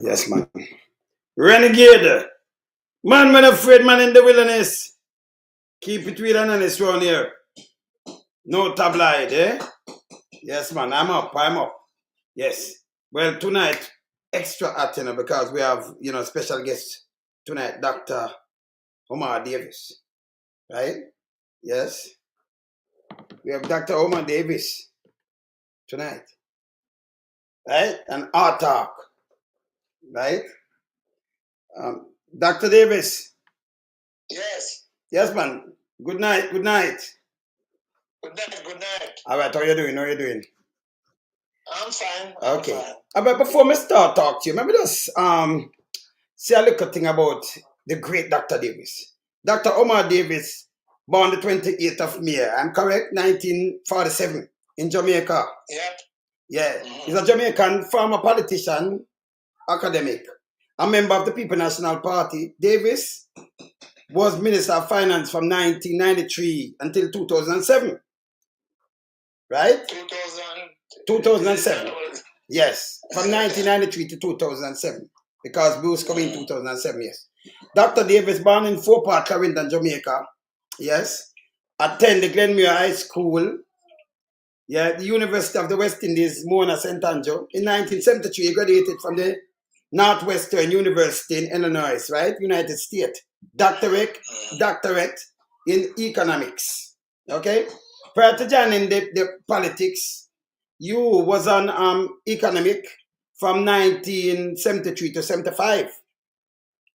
Yes, man. Renegade. Man, when afraid man in the wilderness. Keep it real and honest round here. No tabloid, eh? Yes, man. I'm up. Yes. Well, tonight, extra hot, because we have, special guest tonight, Dr. Omar Davis. Right? Yes. We have Dr. Omar Davis tonight. Right? And our talk. Right? Dr. Davis. Yes. Yes, man. Good night. Good night. Good night. All right. How you doing? I'm fine. Okay. But before me start talk to you, maybe just say a little thing about the great Dr. Davis. Dr. Omar Davis, born the 28th of May, I'm correct, 1947 in Jamaica. Yep. Yeah. Mm-hmm. He's a Jamaican former politician, academic, a member of the People National Party. Davis was Minister of Finance from 1993 until 2007. Right? 2007. Yes, from 1993 to 2007, because Bruce came in 2007, yes. Dr. Davis, born in Fort Park, Clarendon, Jamaica, yes, attended Glenmuir High School, the University of the West Indies, Mona St. Andrew. In 1973, he graduated from the Northwestern University in Illinois, right, United States. Doctorate in economics, okay? Prior to joining the politics, you was on economic from 1973 to 75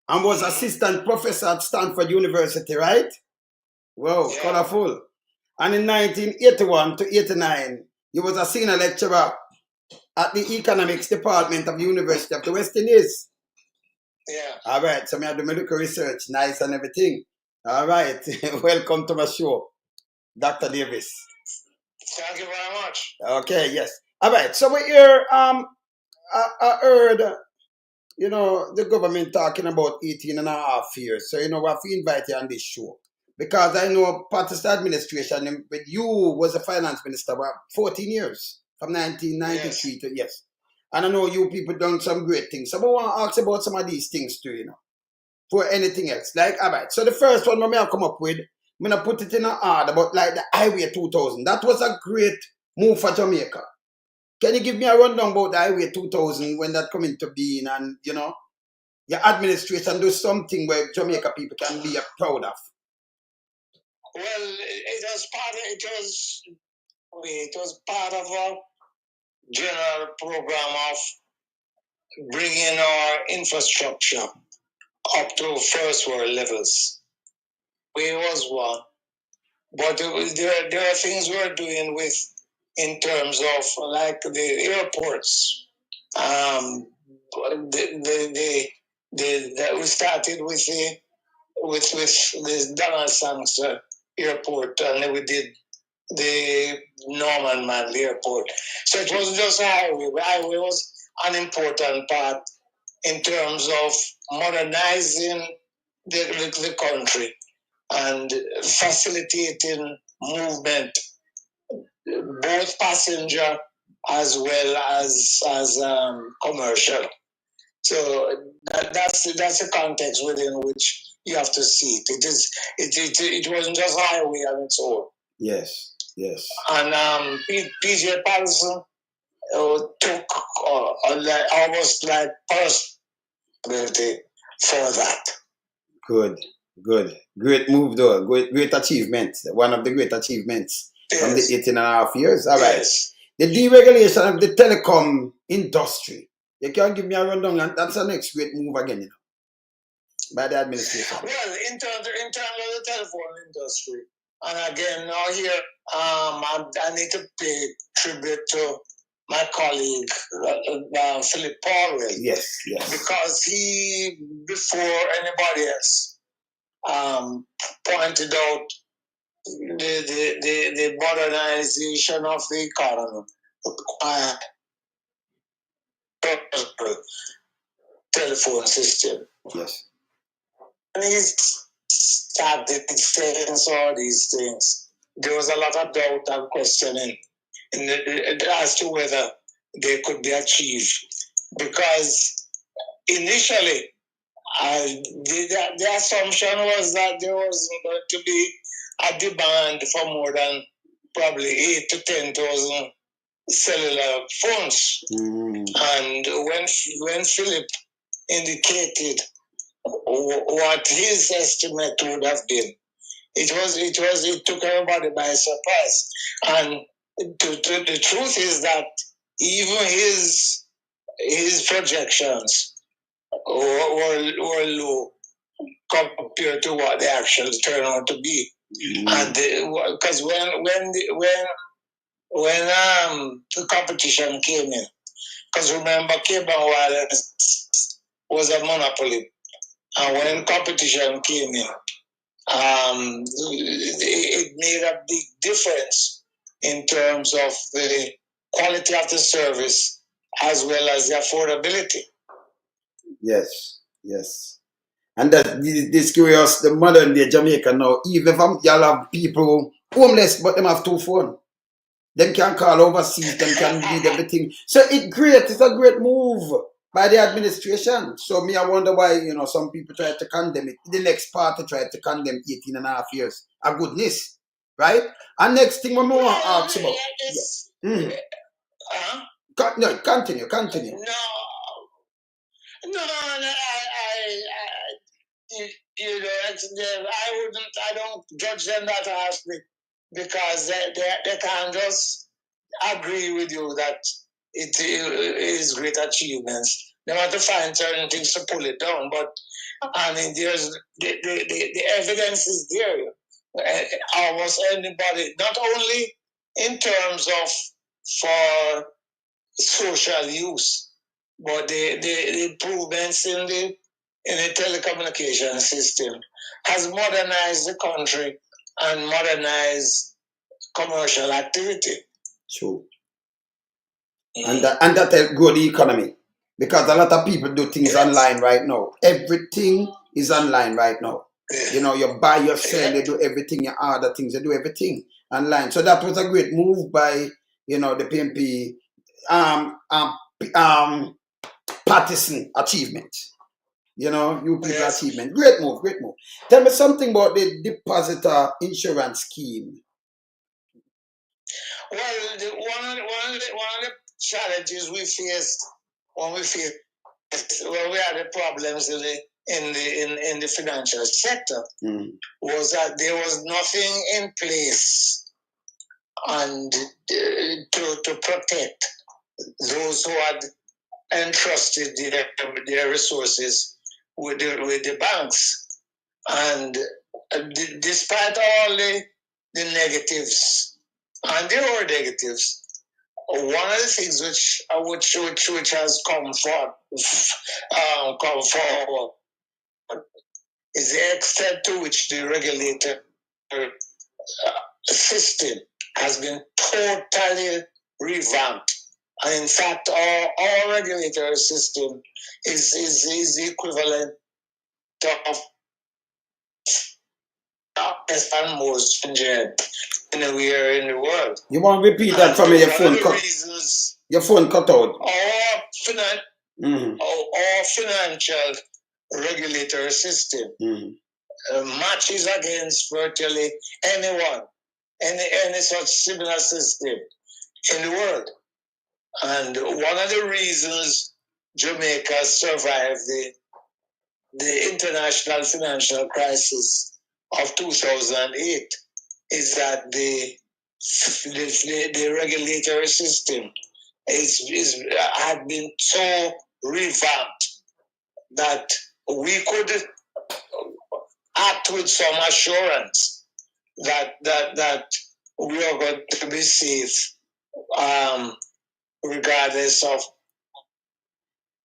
and was assistant professor at Stanford University, right? Wow, yeah. Colorful. And in 1981 to 89, you was a senior lecturer at the economics department of the University of the West Indies. Yeah. All right, so I do my little research, nice and everything. All right, welcome to my show, Dr. Davis. Thank you very much. Okay, yes. All right, so we're here, I heard, the government talking about 18 and a half years. So, we have to invite you on this show. Because I know Pakistan administration, with you was a finance minister about 14 years, from 1993 yes. to, yes. And I know you people done some great things. So I want to ask about some of these things too, for anything else. Like, all right, so the first one I'll come up with, I'm going to put it in an ad about like the Highway 2000. That was a great move for Jamaica. Can you give me a rundown about the Highway 2000 when that come into being and, your administration do something where Jamaica people can be proud of? Well, it was part of a general program of bringing our infrastructure up to first world levels. We was one. But there are things we're doing in terms of like the airports. We started with the Donald Sanks airport, and then we did the Norman Manley airport. So it wasn't just a highway. The highway was an important part in terms of modernizing the country and facilitating movement, both passenger as well as commercial. So that's the context within which you have to see it. It wasn't just highway on its own. Yes. And PJ Patterson took almost like personality for that. Good. Great move though. Great achievement. One of the great achievements from the 18 and a half years. All right. Yes. The deregulation of the telecom industry. You can give me a rundown, and that's the next great move again, by the administration. Well, in terms of the telephone industry, and again, now here, I need to pay tribute to my colleague, Philip Powell. Yes. Because he, before anybody else, pointed out the modernization of the economy telephone system. Yes. And he started saying all these things. There was a lot of doubt and questioning as to whether they could be achieved, because initially, the assumption was that there was going to be a demand for more than probably 8 to 10,000 cellular phones. And when Philip indicated what his estimate would have been, it took everybody by surprise. And the truth is that even his projections were low compared to what they actually turned out to be. And because when the competition came in, because remember, cable wireless was a monopoly, and when competition came in, it made a big difference in terms of the quality of the service as well as the affordability. Yes, yes. And that this curious, the modern day Jamaica now, even if y'all have people homeless, but them have 2 phones. Them can call overseas, them can read everything. So it's a great move by the administration. So me, I wonder why, some people try to condemn it. The next party tried to condemn 18 and a half years. A goodness, right? And next thing we want to ask about. No, continue. No, I don't judge them that harshly because they can just agree with you that it is great achievements. They want to find certain things to pull it down, but I mean, there's the evidence is there. Almost anybody, not only in terms of for social use, but the improvements in the telecommunication system has modernized the country and modernized commercial activity. True. And that help grow the economy. Because a lot of people do things online right now. Everything is online right now. You buy, you sell, they do everything, you order things, they do everything online. So that was a great move by, the PMP partisan achievement. You people achievement. Great move. Tell me something about the depositor insurance scheme. Well, one of the challenges we faced when we had the problems in the financial sector was that there was nothing in place and to protect those who had entrusted their resources with the banks. And despite all the negatives, and there were negatives, one of the things which has come forward is the extent to which the regulator system has been totally revamped. And in fact, our regulatory system is the equivalent of best and most stringent anywhere in the world. You want to repeat that for me? Your phone cut out. Our financial regulatory system matches against virtually anyone, any such similar system in the world. And one of the reasons Jamaica survived the international financial crisis of 2008 is that the regulatory system had been so revamped that we could act with some assurance that we are going to be safe, regardless of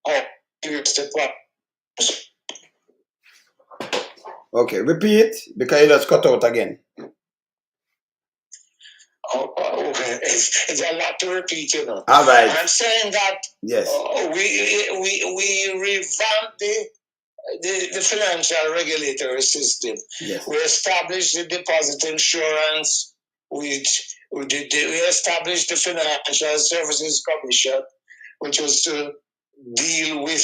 how serious the problem. Okay, repeat because it just cut out again. Okay. It's a lot to repeat, All right. I'm saying that yes, we revamped the financial regulatory system. Yes. We established the deposit insurance, we established the Financial Services Commission, which was to deal with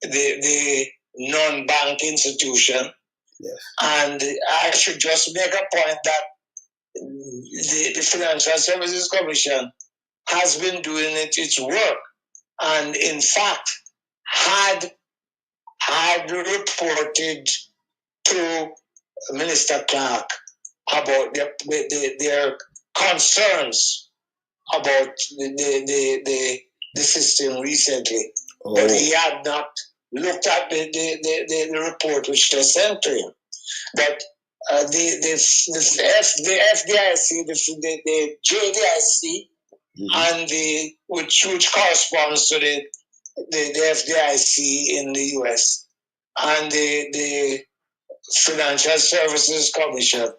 the non-bank institution. Yes. And I should just make a point that the Financial Services Commission has been doing its work, and in fact had reported to Minister Clark about their concerns about the system recently. Oh. But he had not looked at the report which they sent to him. But the FDIC, the JDIC, and which corresponds to the FDIC in the US, and the Financial Services Commission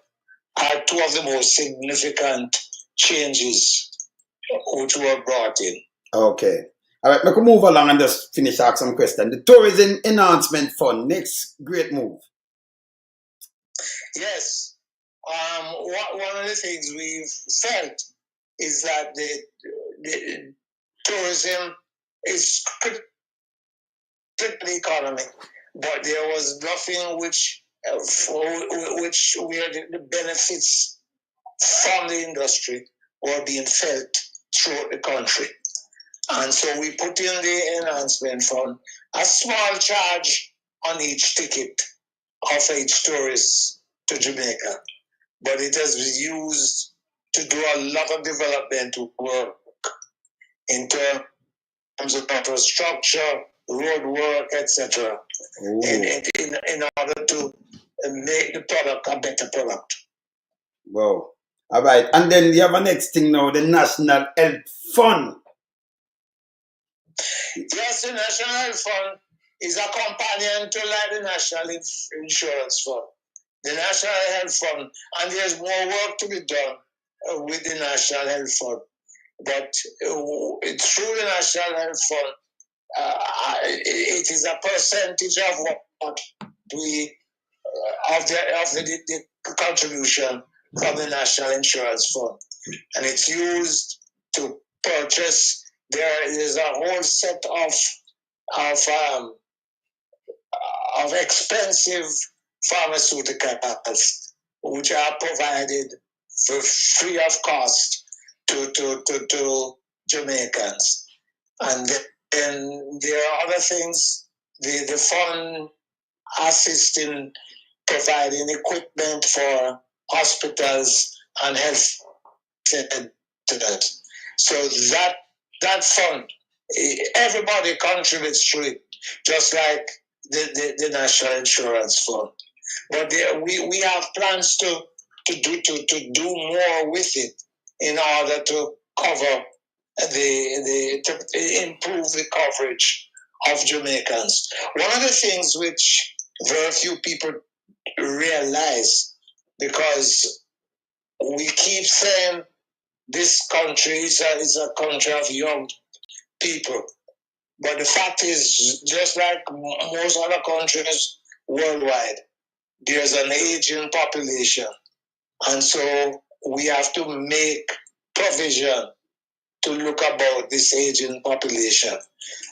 are two of the most significant changes which were brought in. Okay. All right, we can move along and just finish asking some questions. The Tourism Enhancement Fund, next great move. Yes. One of the things we've felt is that the tourism is critical to the economy, but there was nothing which where the benefits from the industry were being felt throughout the country. And so we put in the enhancement fund, a small charge on each ticket of each tourist to Jamaica. But it has been used to do a lot of development work in terms of infrastructure, road work, etc. In order to make the product a better product. Wow. All right. And then you have a next thing now, the National Health Fund. Yes, the National Health Fund is a companion to like the National Insurance Fund. The National Health Fund, and there's more work to be done with the National Health Fund. But through the National Health Fund, it is a percentage of what we of the contribution from the National Insurance Fund, and it's used to purchase. There is a whole set of expensive pharmaceuticals which are provided for free of cost to Jamaicans. And then there are other things. The fund assists in providing equipment for hospitals and health centers. So that fund, everybody contributes to it, just like the National Insurance Fund. But we have plans to do more with it in order to cover to improve the coverage of Jamaicans. One of the things which very few people realize, because we keep saying this country is a country of young people, but the fact is, just like most other countries worldwide, there's an aging population, and so we have to make provision to look about this aging population.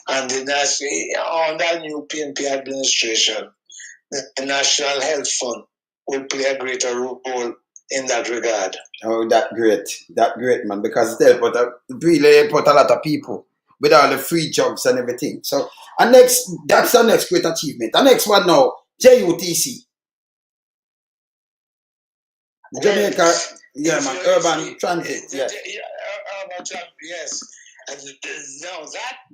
And on that new PNP administration, the National Health Fund will play a greater role in that regard. Oh, that great, man, because it really helped a lot of people with all the free jobs and everything. So, and that's the next great achievement. The next one now, JUTC. Jamaica, urban transit, yes. Urban transit, yes. And now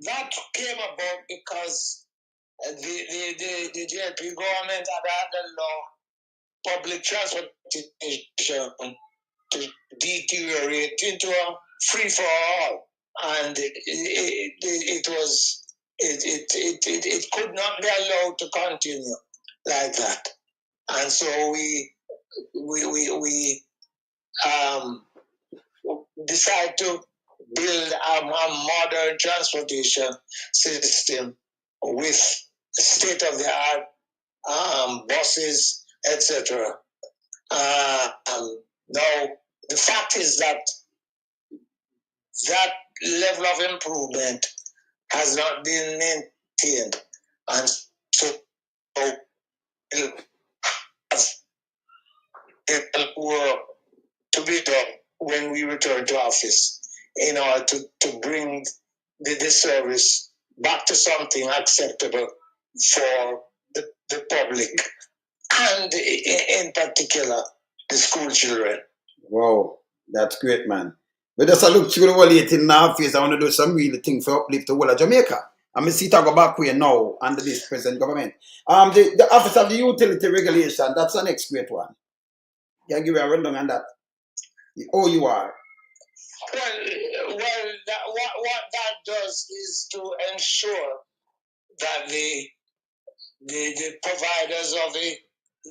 that came about because the JLP government had allowed public transportation to deteriorate into a free for all, and it could not be allowed to continue like that, and so we decide to build a modern transportation system with state-of-the-art buses, etc. Now, the fact is that level of improvement has not been maintained. And so work to be done when we return to office in order to bring the service back to something acceptable for the public and in particular the school children. Wow, that's great, man. But just I look through the whole late in the office, I want to do some really thing for uplift the whole of Jamaica. I'm going to see to go back where now under this present government. The Office of the Utility Regulation, that's the next great one. Can I give you a rundown on that? The OUR. Well, what that does is to ensure that the providers of the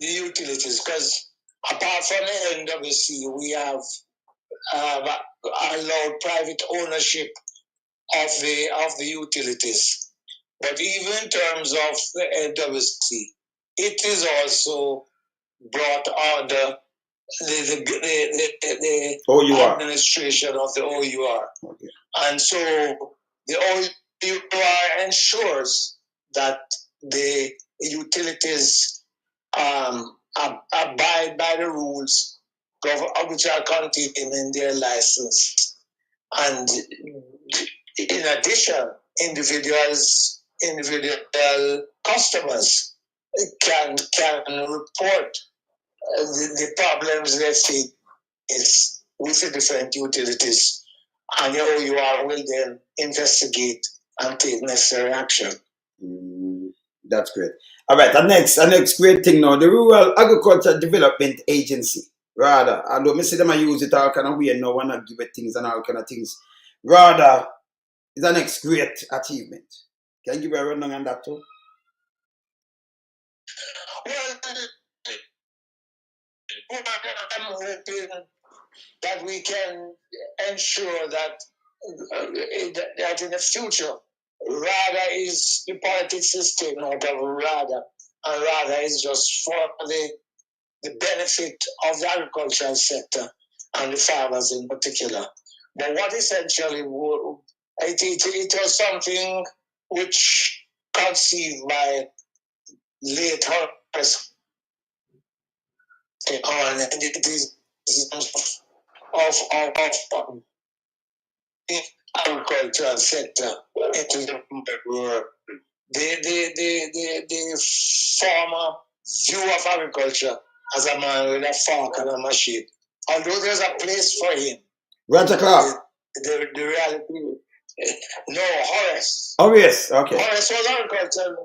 utilities, because apart from the NWC, we have allowed private ownership of the utilities. But even in terms of the NWC, it is also brought under the OUR. administration of the OUR. Okay. And so the OUR ensures that the utilities abide by the rules which are contained in their license. And in addition, individual customers can report the problems they face with the different utilities, and the OUR will then investigate and take necessary action. That's great. All right, the next great thing now, the Rural Agriculture Development Agency. Rather, although I see them use it all kind of way now, want to give it things and all kind of things. Rather, it's the next great achievement. Can you give me a rundown on that too? Well, I'm hoping that we can ensure that in the future, RADA is the politics system out of RADA, and RADA is just for the benefit of the agricultural sector and the farmers in particular. But what essentially it was something which conceived by late Horace on it is of the agricultural sector into the rural. The former view of agriculture as a man with a fork and a machine. Although there's a place for him. Roger Clark. The reality. No, Horace. Oh, yes, okay. Horace was agriculture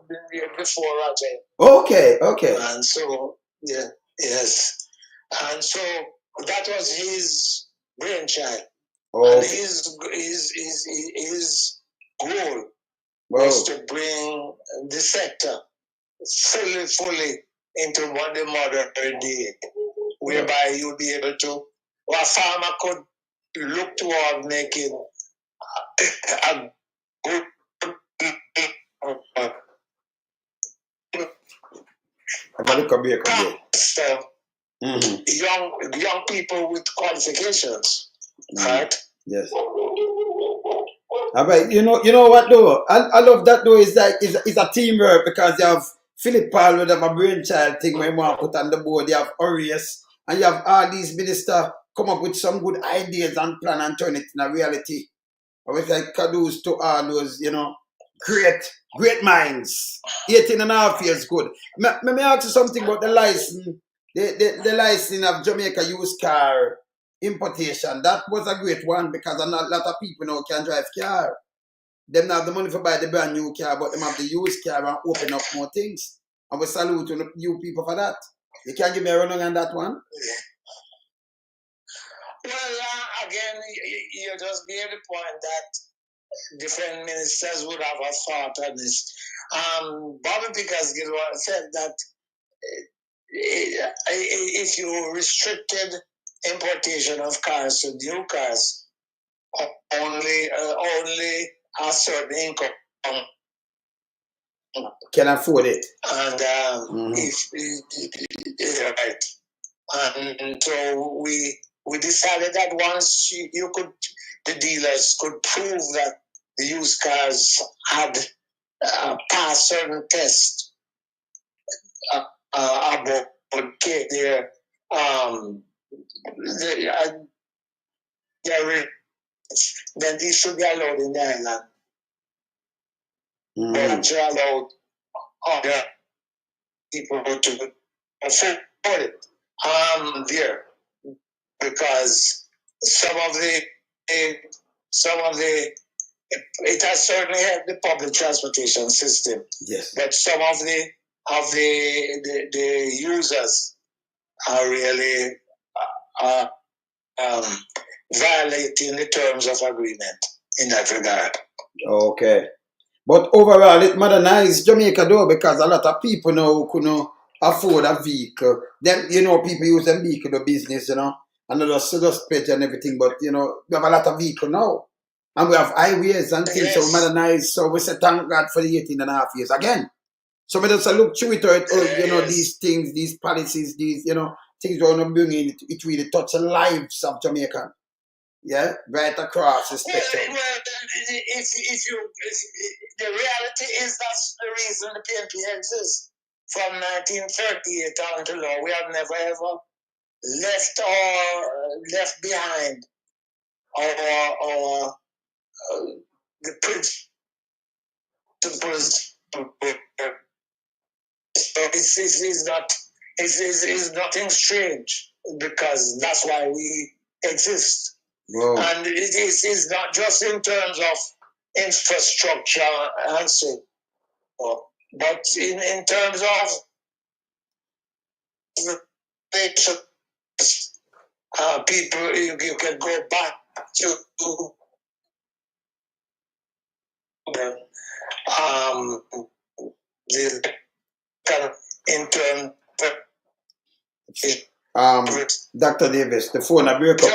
before Roger. Okay. And so, yeah, yes. And so that was his brainchild. Oh. And his goal was to bring the sector fully into the modern day, whereby you'll be able to, or a farmer could look toward making a good young people with qualifications, right? Yes. All right, you know what though? I love that though. Is like it's a teamwork because you have Philip Paul with a brainchild thing where you want to put on the board. You have Orius and you have all these ministers come up with some good ideas and plan and turn it into reality. I was like kudos to all those, great minds. 18.5 years good. Let me ask you something about the license. The license of Jamaica used car importation. That was a great one because a lot of people now can drive car. Them not have the money for buy the brand new car, but them have the used car and open up more things. And we salute you people for that. You can give me a run on that one? Well, again, you just gave the point that different ministers would have a thought on this. Bobby Pickersgill said that if you restricted importation of cars to new cars, only a certain income can afford it. And right. And so we decided that once the dealers could prove that the used cars had pass certain tests about their their then these should be allowed in the island. But to allow other people to afford it there, because some of the it has certainly helped the public transportation system. Yes. But some of the users are really violating the terms of agreement in that regard. Okay. But overall, it modernized Jamaica though, because a lot of people now couldn't afford a vehicle. Then, people use them vehicle to business, and not just pay and everything, but, we have a lot of vehicle now. And we have highways and things, so we modernize. So we say thank God for the 18.5 years again. So we just look through it, these things, these policies, these, things we want to bring in, it really touch the lives of Jamaica. Yeah, right across the spectrum. Well, if the reality is that's the reason the PNP exists. From 1938 on to now, we have never ever left behind our the principles. So it's nothing strange, because that's why we exist. Wow. And it is not just in terms of infrastructure and so forth, but in terms of people, you can go back to the in terms Dr. Davis, the phone a break up.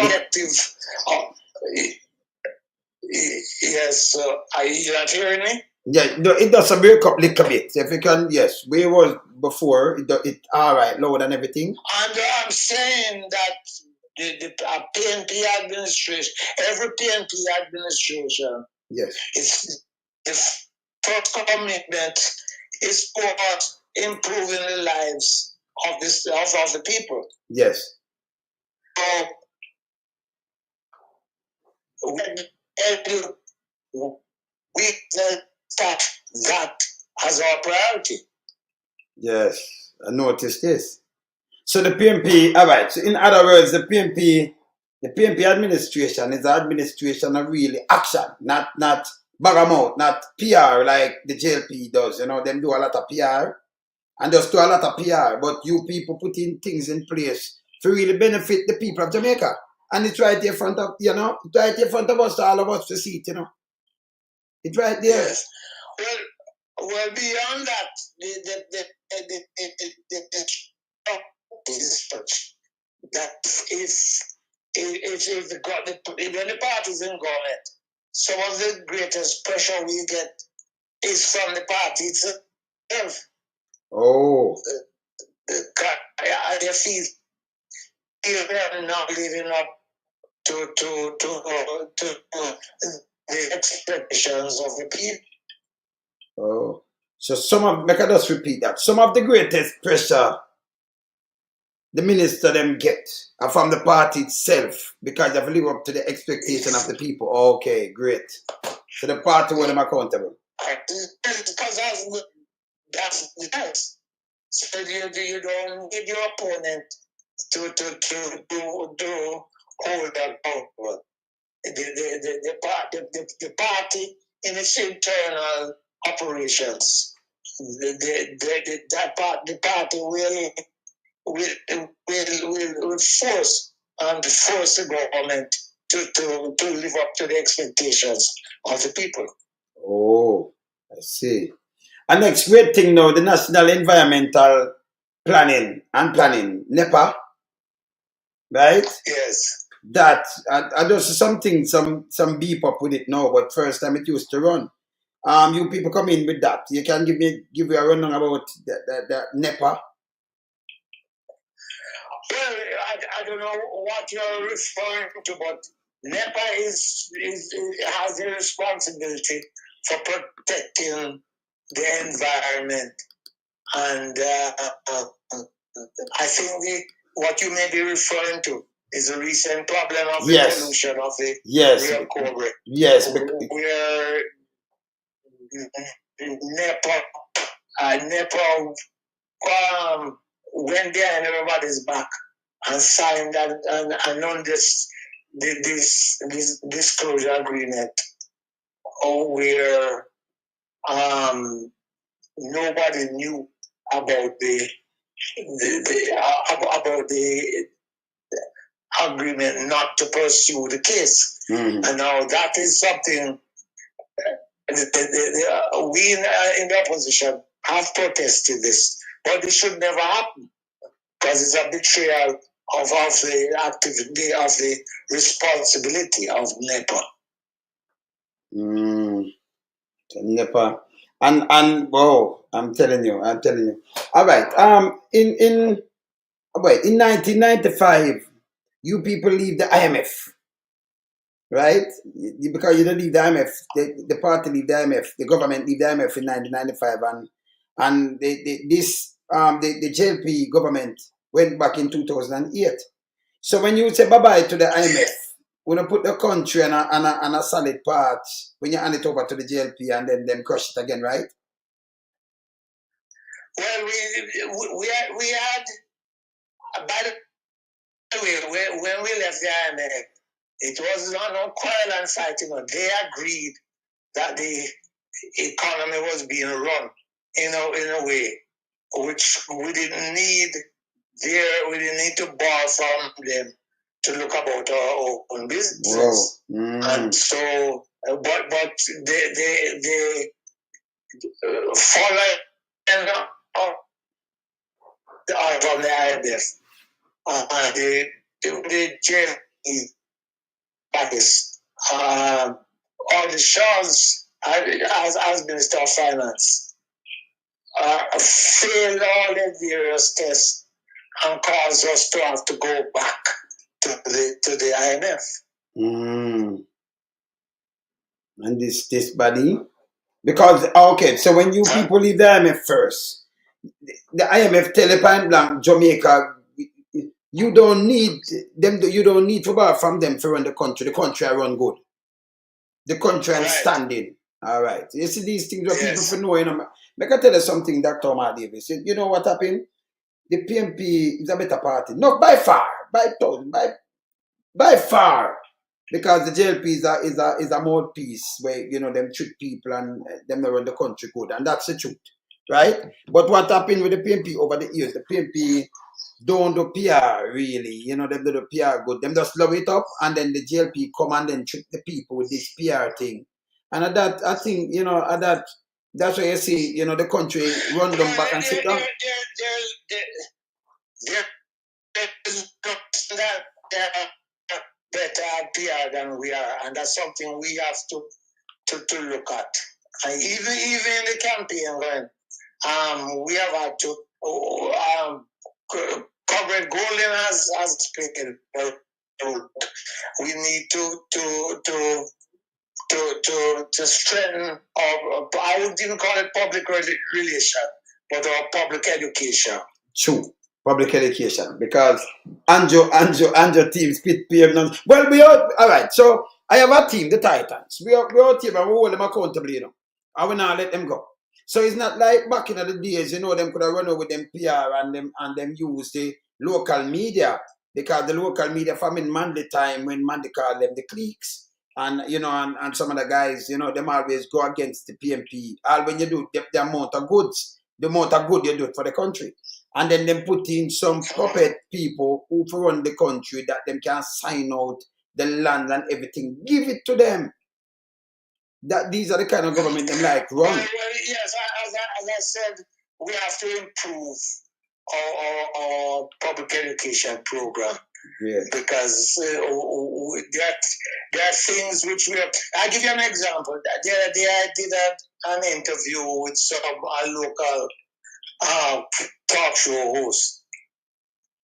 Yes, are you not hearing me? Yeah, no, it does a break up little bit. If you can, yes, we was before it all right, loud and everything. And I'm saying that the PNP administration, every PNP administration, yes, is the first commitment is about improving the lives of the people. Yes. So we start that as our priority. Yes, I noticed this. So the PNP, all right. So in other words, the PNP administration is an administration of really action, not bag 'em out, not PR like the JLP does. Them do a lot of PR and just do a lot of PR. But you people putting things in place to really benefit the people of Jamaica, and it's right here in front of it's right here in front of us, all of us to see it. It's right there. Yes. Well, beyond that, the that if when the parties in government, some of the greatest pressure we get is from the party itself. Oh. I feel they're not living up to the expectations of the people. Oh. So make I just repeat that. Some of the greatest pressure the minister them get are from the party itself, because they have to live up to the expectation of the people. Okay, great. So the party hold them accountable. Because that's so you don't need your opponent to hold that power. The party in its internal operations, the party will force the government to live up to the expectations of the people. Oh, I see. And next great thing now, the National Environmental Planning, NEPA, right? Yes. That I just something some beep up with it now, but first time it used to run. You people come in with that. You can give you a rundown about the NEPA. Well, I don't know what you're referring to, but NEPA has a responsibility for protecting the environment, and I think what you may be referring to is a recent problem of the pollution of the real core. Yes. Where NEPA went there and everybody's back and signed and on this disclosure agreement, where nobody knew about about the agreement not to pursue the case. Mm-hmm. And now that is something we in the opposition have protested this, but it should never happen because it's a betrayal of the activity, of the responsibility of NEPA. NEPA. And wow, I'm telling you. All right. In 1995, you people leave the IMF, right? Because you don't leave the IMF, the party leave the IMF, the government leave the IMF in 1995, and the JLP government went back in 2008. So when you say bye bye to the IMF, when you put the country on a solid path, when you hand it over to the JLP and then them crush it again, right? Well, we had, by the way, when we left the IMF, it was no quarrel and fighting. They agreed that the economy was being run in a way which we didn't need to borrow from them to look about our own business. And so, but they followed from the IMF. The jail practice. All the Shaws, as Minister of Finance, failed all the various tests and caused us to have to go back to the IMF. And this body, because okay, so when you people leave the IMF first, the IMF Telecom Blanc Jamaica, you don't need them. You don't need to borrow from them to run the country. The country run good. The country and standing. All right. You see these things that people for know. You know, make I tell you something, Dr. Omar Davis. You know what happened? The PMP is a better party. Not by far, by far, because the JLP is a mouthpiece where them treat people and them run the country good, and that's the truth, right? But what happened with the PMP over the years? The PMP don't do PR really, them do the PR good. Them just love it up, and then the JLP come and then trick the people with this PR thing, and at that I think at that. That's why you see, the country run them back and sit down. Better PR than we are, and that's something we have to look at. And even in the campaign, when we have had to Comrade Golden has played a role. We need to strengthen our, I wouldn't even call it public relation, but our public education. True. Public education, because Anjo team split PM. Well, we are all right. So I have a team, the Titans. We are team, and we hold them accountable, I will not let them go. So it's not like back in the days, them could have run over with them PR and them use the local media, because the local media from in Monday time when Monday called them the cliques. And and some of the guys, them always go against the PMP. All when you do the amount of goods, the amount of good you do for the country. And then them put in some puppet people who run the country that them can sign out the land and everything. Give it to them. That these are the kind of government them like run. Well, yes, as I said, we have to improve our public education program. Yeah. Because there are things which we have. I'll give you an example. I did an interview with some local talk show host,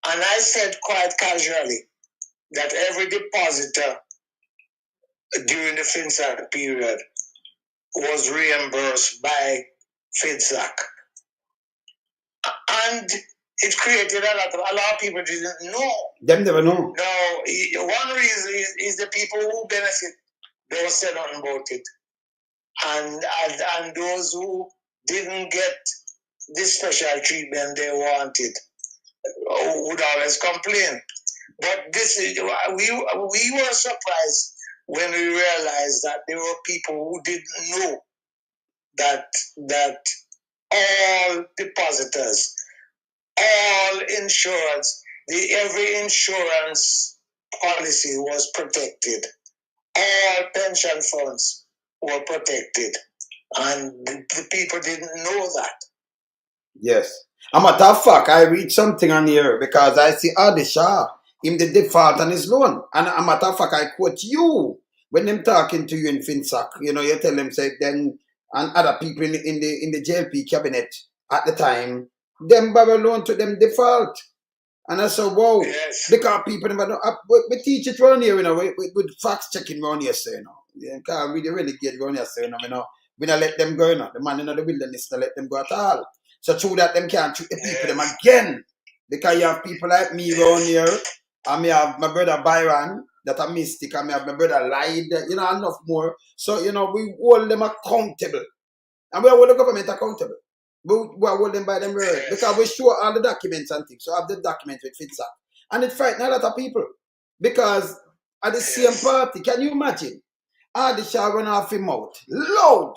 and I said quite casually that every depositor during the FinSAC period was reimbursed by FinSac. And it created a lot of people didn't know. Them never know. No, one reason is the people who benefit don't say nothing about it. And those who didn't get this special treatment they wanted would always complain. But this is we were surprised when we realized that there were people who didn't know that all depositors, all insurance, every insurance policy was protected. All pension funds were protected. And the people didn't know that. Yes. A matter of fact, I read something on here because I see Adisha in the default on his loan. And a matter of fact, I quote you when them talking to you in FinSac. You know, you tell them say then and other people in the JLP cabinet at the time, them borrow loan to them default. And I said, whoa, Yes. because people never know. We teach it around here, you know, with facts checking around here, so, you know. You can't really get around here, so, you know, we don't let them go, you know. The man in the wilderness don't let them go at all. So through that, them can't treat the people them again. Because you have people like me around here, and me have my brother Byron, that are mystic, and me have my brother Lied, you know, enough more. So, you know, we hold them accountable. And we hold the government accountable. We hold them by them word. Because we show all the documents and things. So I have the documents with FinSac. And it frightens a lot of people. Because at the same party, can you imagine? Adisha run off him out. Loud.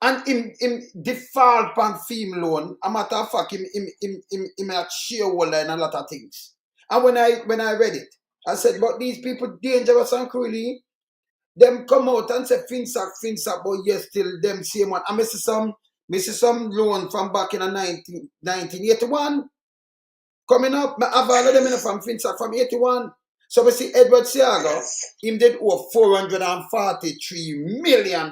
And him default on fee loan. A matter of fact, him a shareholder in a lot of things. And when I read it, I said, but these people dangerous and cruelly. Them come out and say FinSac, but yes, still them same one. And I see some loan from back in 1981 coming up. I have all of them in from FinSac from 81. So we see Edward Siago, him did owe $443 million.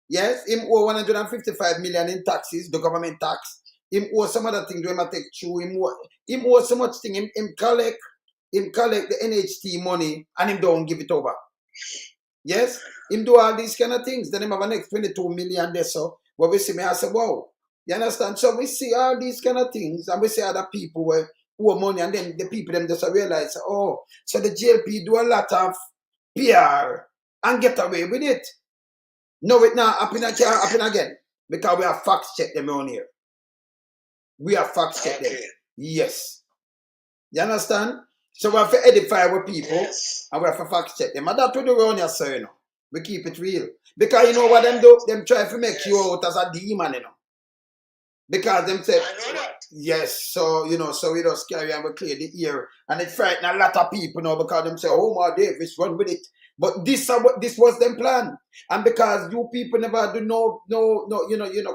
Yes, him owe 155 million in taxes, the government tax. Him owe some other things we might take through. Him owe so much thing. Him collect the NHT money and him don't give it over. Yes, him do all these kind of things. Then him have an next 22 million there. So what we see me, I say, wow. You understand? So we see all these kind of things, and we see other people who have money, and then the people them just realize, oh, so the JLP do a lot of PR and get away with it. No, it now happen again. Because we have facts check them on here. We have facts check them. Yes. You understand? So we have to edify our people and we have to fact check them. And that's what we do around here, sir, you know. We keep it real. Because you know what them do? Them try to make you out as a demon, you know. Because them say, yes, so, you know, so we just carry and we clear the ear. And it frighten a lot of people now because them say, Omar Davis, run with it. But this was them plan. And because you people never do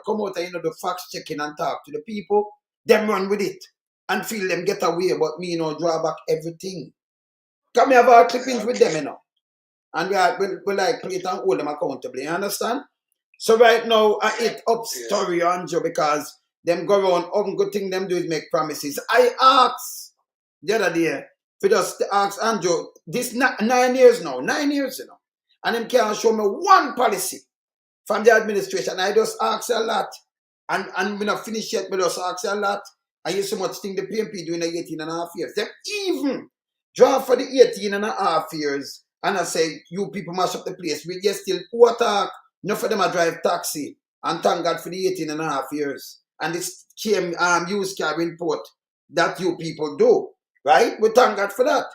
come out and, the facts checking and talk to the people, them run with it. And feel them get away, but me, draw back everything. Come here, have our clippings with them, you know. And we like play it and hold them accountable, you understand? So right now, I hit up story on Joe because them go around, good thing them do is make promises. I asked the other day, for just ask Andrew, this 9 years now, 9 years, you know. And them can't show me one policy from the administration. I just ask a lot. And we not finish yet, but just ask a lot. I use so much thing the PMP doing the 18 and a half years. Them even draft for the 18 and a half years. And I say, you people mash up the place. We just still talk. Enough of them a drive taxi. And thank God for the 18 and a half years. And this came used car import that you people do. Right? We thank God for that.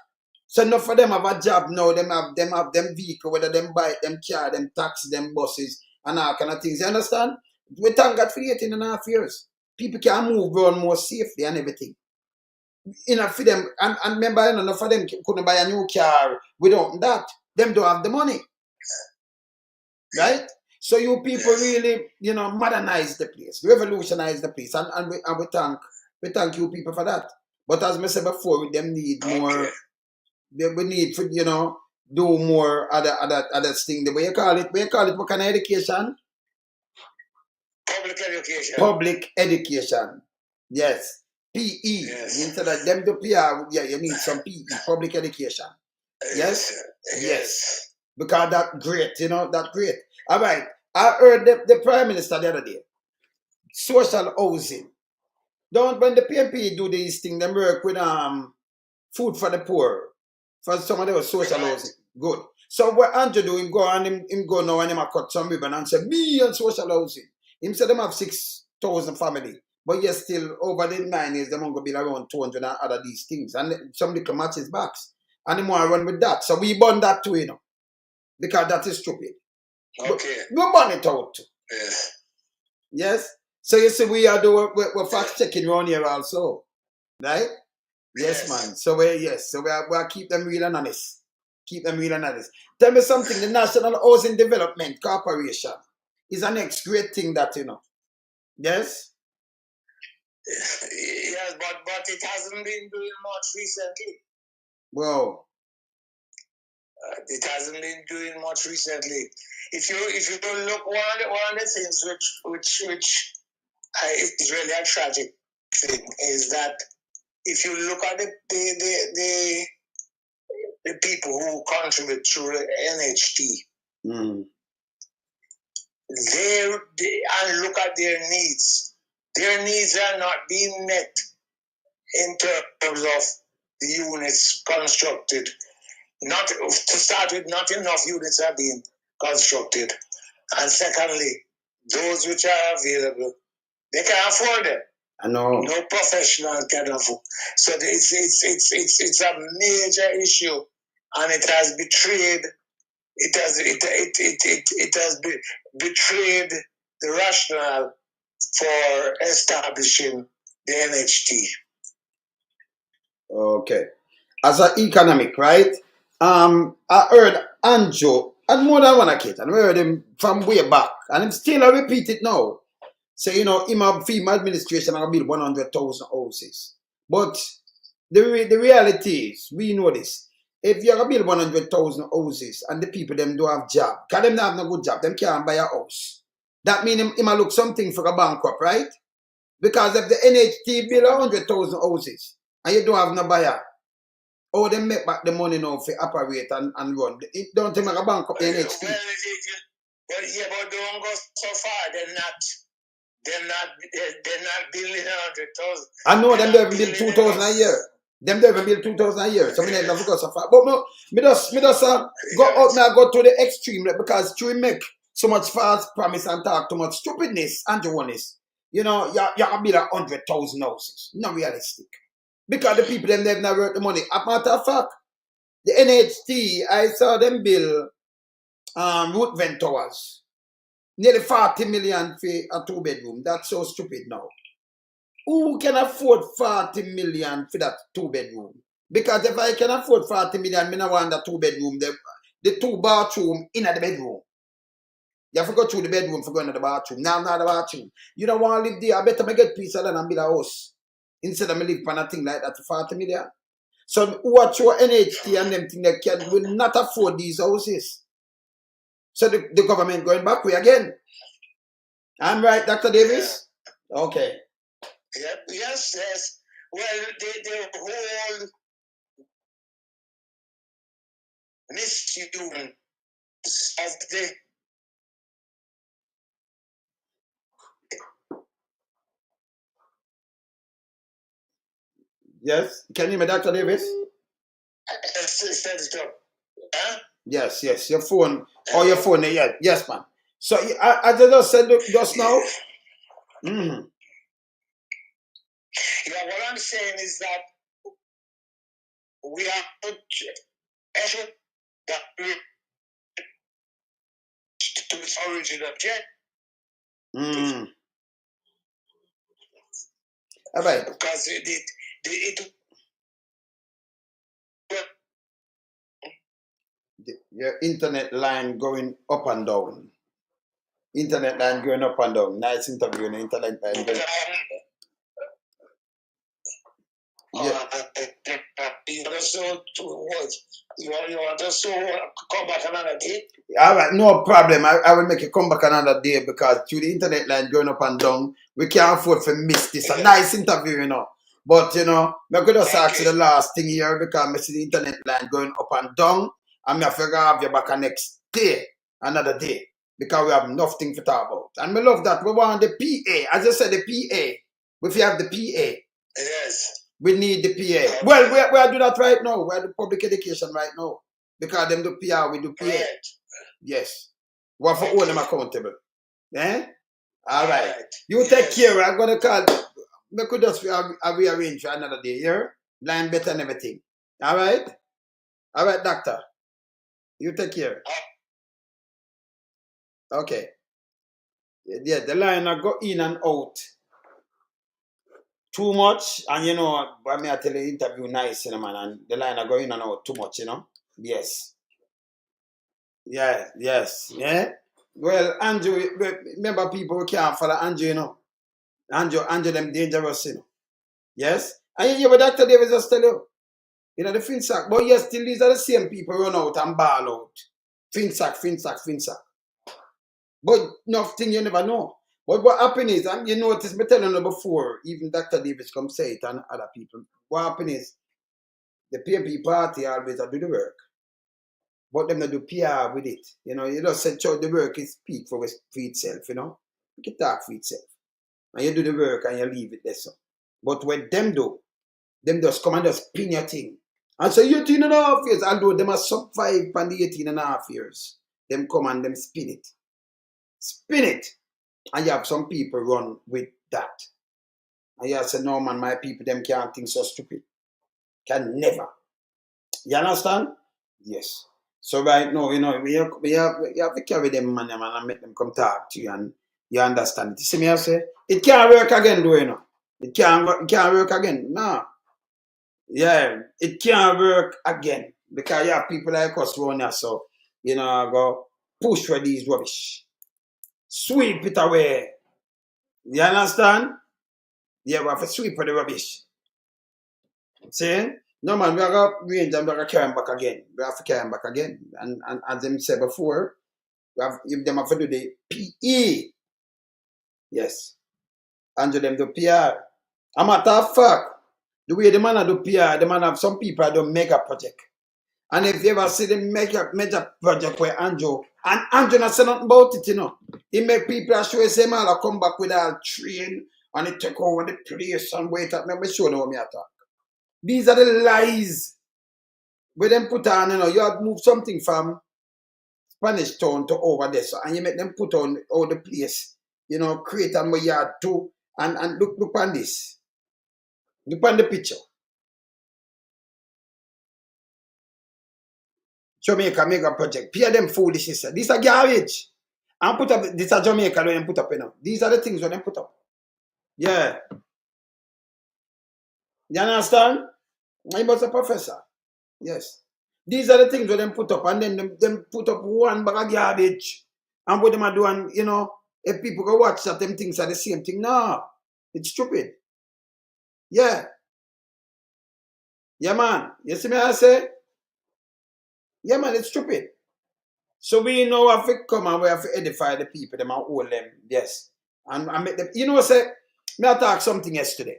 So enough of them have a job now. Them have them vehicle, whether them buy them car, them taxi, them buses, and all kind of things. You understand? We thank God for the 18 and a half years. People can move around more safely and everything. Enough for them, and remember, enough for them couldn't buy a new car without that. Them don't have the money. Right? So you people really, modernize the place, revolutionize the place, and we thank you people for that. But as I said before, we them need more. We need to, do more other thing. The way you call it, what kind of education? Public education. Public education. Yes. PE. Yes. Instead of them to PR, you need some PE, public education. Yes? Yes. Because that's great, that great. All right. I heard the Prime Minister the other day. social housing. Don't when the PMP do these things, them work with food for the poor. For some of those social housing. Good. So what Andrew do, him go and him go now and him a cut some ribbon and say, me on social housing. Him say them have 6,000 family. But yes, still over the 9 years, them going to be around 200 and other these things. And some little matches backs. And them want to run with that. So we burn that too, because that is stupid. Okay. But we burn it out too. Yes. Yes? So you see, we're fact checking around here also. Right? Yes, man. So we keep them real and honest. Keep them real and honest. Tell me something. The National Housing Development Corporation is the next great thing that Yes. Yes, but it hasn't been doing much recently. Well, it hasn't been doing much recently. If you look, one of the things which is really a tragic thing is that if you look at the people who contribute through NHT, and look at their needs. Their needs are not being met in terms of the units constructed. Not to start with, not enough units are being constructed, and secondly, those which are available, they can't afford them. I know. No professional can afford. So it's a major issue, and it has betrayed. It has betrayed the rationale for establishing the NHT. Okay. As an economic, right? I heard Anjo and more than one occasion. I heard him from way back, and I'm still I repeat it now. So him a FEMA administration and build 100,000 houses. But the reality is, we know this. If you're build 100,000 houses and the people them don't have job, because them not have no good job, them can't buy a house. That means him a look something for a bankrupt, right? Because if the NHT build 100,000 houses and you don't have no buyer, how they make back the money now for operate and run? It don't make a bankrupt the NHT. But don't go so far. They're not building 100,000. I know them don't even build 2,000 a year. Them don't even build 2,000 a year. So I never go so far. But no, me just go out now, go to the extreme because you make so much false promise and talk too much stupidness and honest. You can build 100,000 houses. Not realistic. Because the people them never worth the money. As a matter of fact, the NHT, I saw them build root vent towers. Nearly 40 million for a 2-bedroom. That's so stupid now. Who can afford 40 million for that 2-bedroom? Because if I can afford 40 million, I don't want that 2-bedroom, the 2-bathroom in the bedroom. You have to go through the bedroom for going to the bathroom. Now, not the bathroom. You don't want to live there. I better me get piece of land and build a house. Instead of me live on a thing like that for 40 million. So what your NHT and them thing they will not afford these houses. So the government going back way again. I'm right, Dr. Davis? Yeah. Okay. Yep. Yes. Well, the whole misuse of the Yes. Can you hear me, Dr. Davis? Huh? Yes. Your phone. Or your phone. Yeah. Yes, man. So I just said just now. Mm-hmm. Yeah, what I'm saying is that we have to issue that to its origin object. All right. Because your internet line going up and down. Internet line going up and down. Nice interview on the internet line going. You want us to come back another day? All right, no problem. I will make you come back another day because through the internet line going up and down, we can't afford to miss this. A nice interview, But, I'm going to ask you the last thing here because I see the internet line going up and down. And I figure have you back next day, another day. because we have nothing to talk about. And we love that. We want the PA. As I said, the PA. If you have the PA. Yes. We need the PA. Well, we are doing that right now. We are doing public education right now. Because them do PR, we do PA. Right. Yes. We have to hold them accountable. Eh? All right. You take care. I'm going to call. We could just rearrange for another day. Yeah? Line better and everything. All right? All right, doctor. You take care. Okay. Yeah, the line I go in and out too much. And you know, I mean, I tell you, interview nice, you know, man. And the line I go in and out too much, you know. Yes. Yeah, yes. Yeah. Well, Andrew, remember people who can't follow Andrew, you know. Andrew, them dangerous, you know. Yes. And yeah, but Dr. Davis just tell you, you know, the Finsack. But yes, still these are the same people run out and ball out. Finsack. But nothing you never know. But what happened is, and you notice me telling you before, even Dr. Davis come say it and other people, what happened is, the PMP party always do the work. But them not do PR with it. You know, you just said the work is speak for itself, you know. You can talk for itself. And you do the work and you leave it there. So. But what them do, them just come and just pin your thing. And so 18.5 years, although them are sub-5 and the 18.5 years, them come and them spin it. Spin it. And you have some people run with that. And you say, no man, my people, them can't think so stupid. Can never. You understand? Yes. So right now, you know, we have to carry them man and make them come talk to you and you understand it. You see me I say? It can't work again, though, you know. It can't work again. No. Yeah, it can't work again. Because you have people like us around here, so, you know, go push for these rubbish. Sweep it away. You understand? Yeah, we have to sweep for the rubbish. See? No man, we are going to range and we are going to carry them back again. We have to carry them back again. And as them said before, if them have to do the PE. Yes. And do them do PR. A matter of fact, the way the man do PR, the man have some people do mega project. And if you ever see the major project where Andrew not say nothing about it, you know. He make people show his man come back with a train and he take over the place and wait at me. I'm sure what me talk. These are the lies where them put on, you know, you have to move something from Spanish town to over there, so, and you make them put on all the place, you know, create and where you are too, and look on this. Look on the picture. Jamaica mega project. Pay them foolishness. These are garbage. And put up this are Jamaica when put up, you know. These are the things when they put up. Yeah. You understand? I was a professor. Yes. These are the things when they put up, and then them put up one bag of garbage. And what them are doing, you know, if people go watch that, them things are the same thing. No. It's stupid. Yeah. Yeah, man. You see me I say? Yeah, man, it's stupid. So we know have to come and we have to edify the people, them and hold them. Yes. And make them, you know, say, me I talk something yesterday.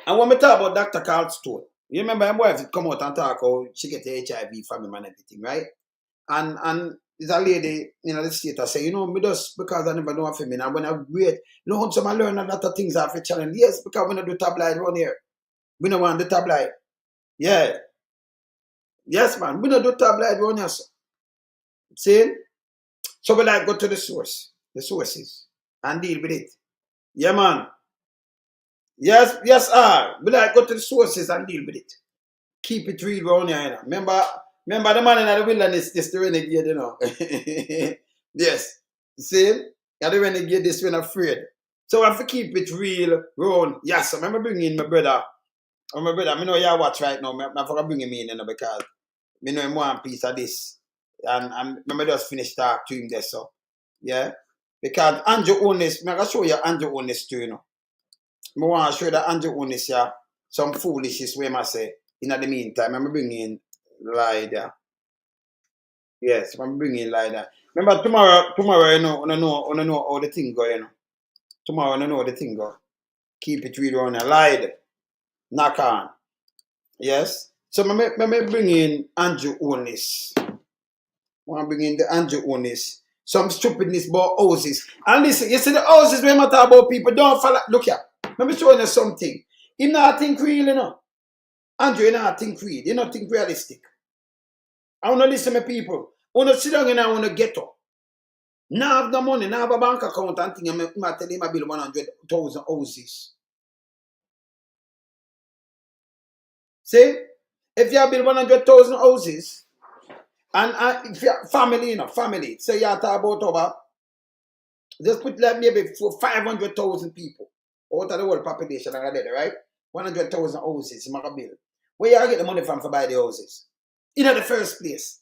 And when we talk about Dr. Carl Stone, you remember my wife come out and talk how she get the HIV from him and everything, right? And there's a lady in the state that say, you know, me just because I never know of him, and when I wait, you know, some I learn a lot of things after challenge. Yes, because we don't do tabloid around here. We don't want the tabloid. Yeah. Yes, man. We don't do tabloid around here. So. See? So we like go to the sources, and deal with it. Yeah, man. Yes, we like go to the sources and deal with it. Keep it real around here, you know. Remember the man in the wilderness, this the renegade, you know. Yes. See? You're the renegade, this one afraid. So I have to keep it real around. Yes, so I'm bringing my brother. My brother, I know you watch right now. I have to bring him in, you know, because I know him one piece of this. And remember just finish talk to him there, so. Yeah? Because Andrew own this. I'm going to show you Andrew own this too, you know. I want to show that Andrew own this, yeah. Some foolishness way I say. In the meantime, I'm bringing in Lyda. Yes, I'm bringing Lyda. Remember tomorrow, you know, I know how the thing go, you know. Tomorrow, I know how the thing go. Keep it real on a Lyda. Knock on. Yes. So I bring in Andrew Onis. I want to bring in the Andrew Onis. some stupidness about houses. And listen, you see the houses when I talk about people, don't follow. Look here, let me show you something. You not think real, you know. Andrew, you not think real. You not think realistic. I want to listen to people. I want to sit down and I want to get up. Now have the money, now have a bank account and thing. I tell him I build 100,000 houses. See? If you build 100,000 houses, and if you're family, you know, family, say you talk about over, just put like maybe for 500,000 people out of the world population, right? 100,000 houses, you make a bill. Where you get the money from to buy the houses? In the first place.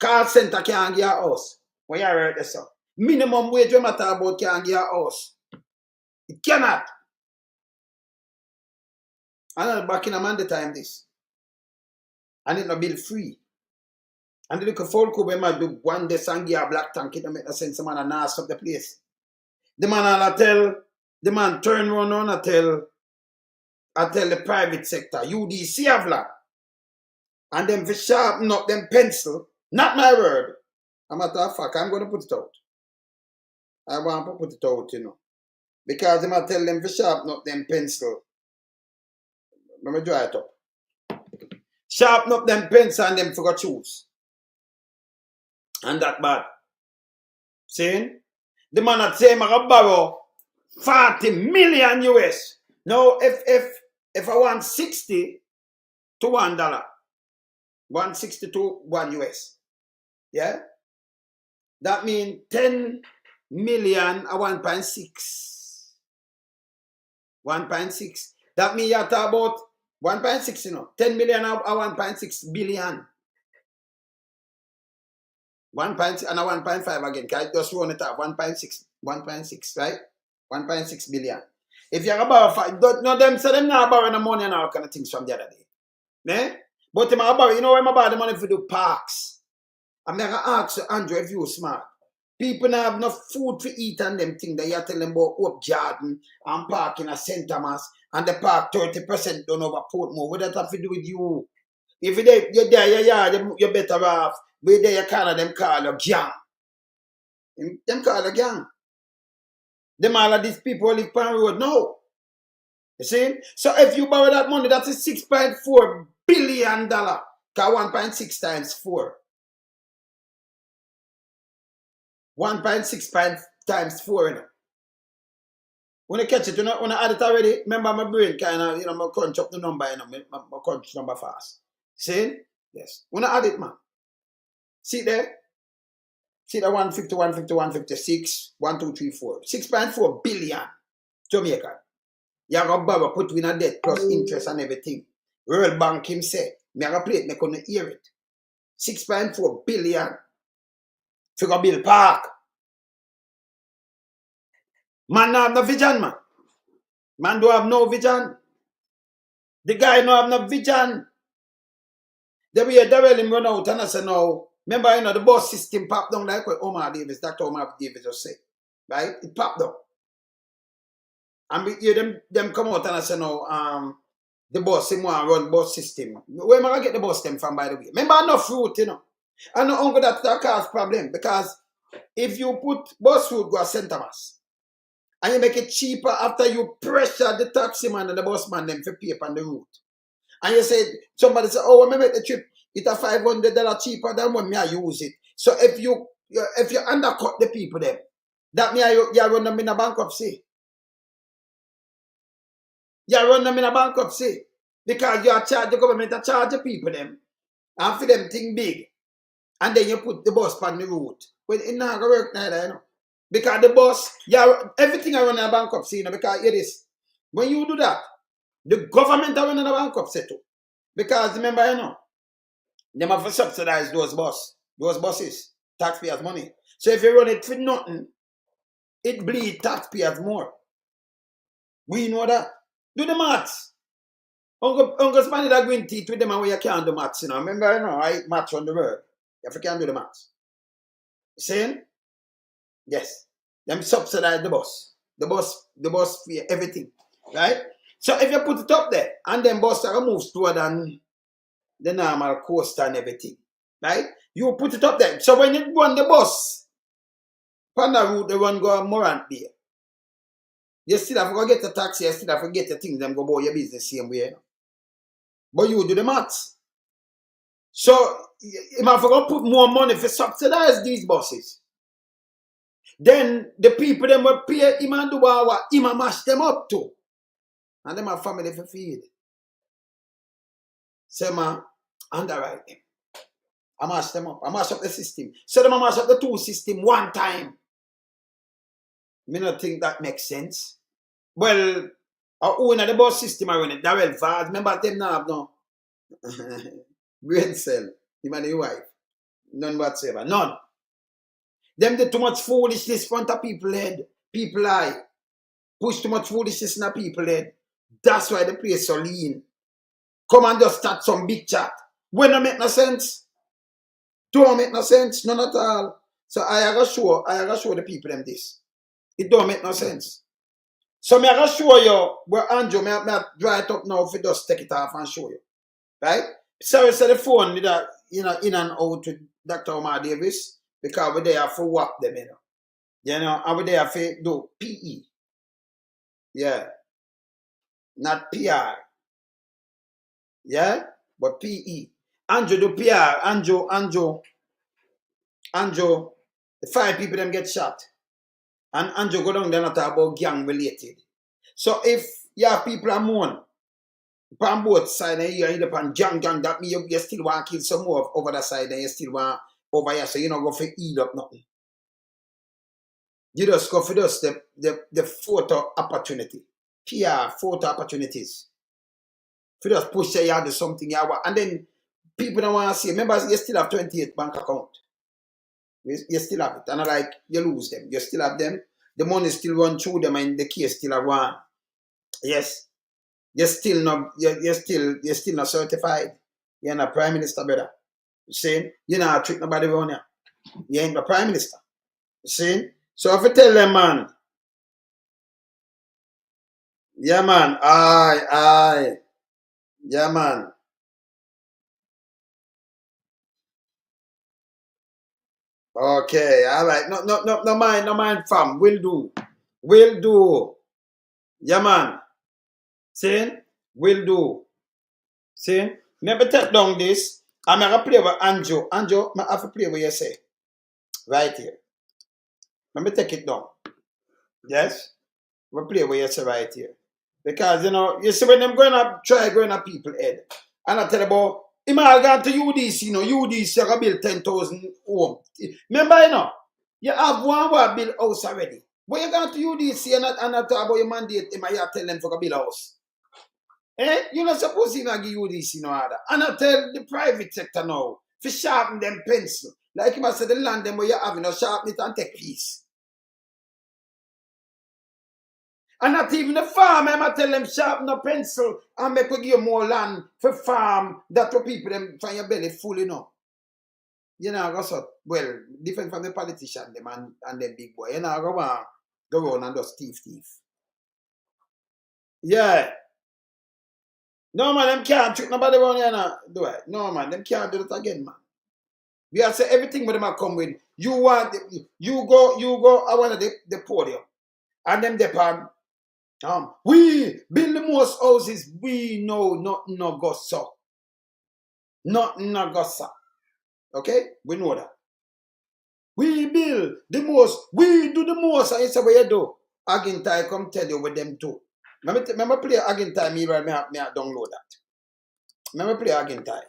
Call center can't get a house. When you heard this up. Minimum wage we matter about can't get a house. It cannot. And back in a man the time this. And it no bill free. And the little folk who might do one day and get a black tank, it don't make no sense. The man a nass up the place. The man all tell, the man turn around and I tell the private sector, UDC have land. And them for sharpen up them pencil, not my word. A matter of fact, I'm going to put it out. I want to put it out, you know. Because I'm going to tell them to sharpen up them pencil. Let me draw it up. Sharpen up them pencil and them for choose. And that bad. See? The man that say I'm going to borrow 40 million US. Now, if I want 60 to $1, 160 to 1 US. Yeah? That means 10 million or 1.6. 1.6. That means you talk about 1.6, you know. 10 million or 1.6 billion. 1.6 and a 1.5 again. Can I just run it up? 1.6. 1.6, right? 1.6 billion. If you're about no, them say them not borrowing the money and all kind of things from the other day. Eh? But them are borrow, you know where I'm borrow the money for the parks. I'm gonna ask you, Andrew, if you're smart. People now have enough food to eat and them thing that you tell them about Hope Garden and park in a St. Thomas and the park 30% done over Portmore. What that have to do with you? If you're there, you're better off. But there you call them call a gang. Them call a gang. Them all of these people live on the road. No. You see? So if you borrow that money, that's a $6.4 billion. 1.6 times 4. 1.6 times 4, you know. When you catch it, when I add it already, remember my brain kind of, you know, I crunch up the number, you know, I crunch number fast. See? Yes. When I add it, man. See there? See the 150, 150, 156, 1, 2, 3, 4. 6.4 billion Jamaica. You have a borrow, put in a debt plus interest and everything. World Bank him say, me have a plate, me couldn't hear it. 6.4 billion. Figure bill park. Man don't have no vision, man. Man don't have no vision. The guy don't have no vision. The way they him run out and I say no. Remember, you know, the bus system popped down like what Omar Davis, Dr. Omar Davis just said. Right? It popped down. And we hear them come out and I say no, the bus, him want to run bus system. Where am I get the bus them from, by the way? Remember, enough route, you know. And no uncle that cause problem because if you put bus route go to St. Thomas and you make it cheaper after you pressure the taxi man and the bus man them for pay on the route. And you say, somebody say, oh, when I make the trip, it's a $500 cheaper than when I use it. So if you undercut the people them, that means you run them in a bankruptcy. You run them in a bankruptcy. Because you are charge the government to charge the people them and for them thing big. And then you put the bus on the route. Well, it's not going to work neither, you know. Because the bus, everything I run in a bankruptcy, you know, because it is. When you do that, the government are running a bankruptcy too. Because remember, you know, they have to subsidize those buses, taxpayers' money. So if you run it for nothing, it bleeds taxpayers more. We know that. Do the maths. Uncle Spanny that green teeth with them and you can't do maths, you know. Remember, you know, I maths on the world. If you can't do the maths. Saying? Yes. Them subsidize the bus. The bus fee, everything. Right? So if you put it up there, and then bus are move slower than the normal coaster and everything. Right? You put it up there. So when you go on the bus, Panda route, they run go Morant Bay. You still have to go get a taxi, you still have to get the things, them go about your business same way. But you do the maths. So, if I forgot put more money for subsidize these buses, then the people them will pay him and do what him and mash them up too. And them have family for feed. So, man, underwrite them. I mash them up. I mash up the system. So, them I mash up the two system one time. Me not think that makes sense. Well, our owner the bus system are running. That well fast. Remember them now have no brain cell. Him and his wife. None whatsoever. None. Them do too much foolishness front of people head. People eye. Push too much foolishness in the people head. That's why the place so lean. Come and just start some big chat. When don't make no sense. Don't make no sense. None at all. So I gotta show the people them this. It don't make no sense. So I gotta show you where Andrew, I draw it up now if you just take it off and show you. Right? So the phone with that, in and out to Dr. Omar Davis because we're there for work them, and we're there for do PE. Yeah. Not PR. Yeah? But PE. Andrew do PR. Andrew. The 5 people them get shot. And Andrew go down there and talk about gang related. So if you have people are mourn on both sides and you're either on gang, that means you still want to kill some more over that side and you still want over here. So you don't go for eat up nothing. You just go for just the photo opportunity. PR photo opportunities. If you just push say you do something you want. And then people don't want to see. Remember, you still have 28 bank account. You still have it. And like you lose them. You still have them. The money still run through them and the case still are one. Yes. You're still not certified. You're not prime minister, brother. You see? You're not treat nobody around here. You ain't the prime minister. You see? So if you tell them, man, yeah, man, aye. Yeah, man. Okay, all right. No mind, fam. Will do. Yeah, man. See? Will do. See? Maybe take down this. I'm going to play with Anjo. Anjo, I have to play with you say. Right here. Let me take it down. Yes? We'll play with you say right here. Because, you see when them try going up people's head. And I tell you about, he might have gone to UDC, UDC, you can build 10,000 home. Remember, you have one build house already. But you gone to UDC and I talk about your mandate, you tell them to build a house. You're not supposed to even give UDC no other. And I tell the private sector now, to sharpen them pencil. Like you say, the land them where you have, sharpen it and take peace. And not even the farm, I tell them sharpen the pencil and make we give more land for farm. That's what people them find your belly full, well, different from the politician them and the big boy. Go around and just thief. Yeah. No man, them can't trick nobody around here do it. No man, them can't do it again, man. We have to say everything with them are come with. You go I want the podium. And them depend. We build the most houses. We know nothing no go so. Nothing no go so. Okay? We know that. We build the most. We do the most. And you say what you do. Agintai come tell you with them too. Remember play Agintai, me right, me I download that. Remember play Agintai.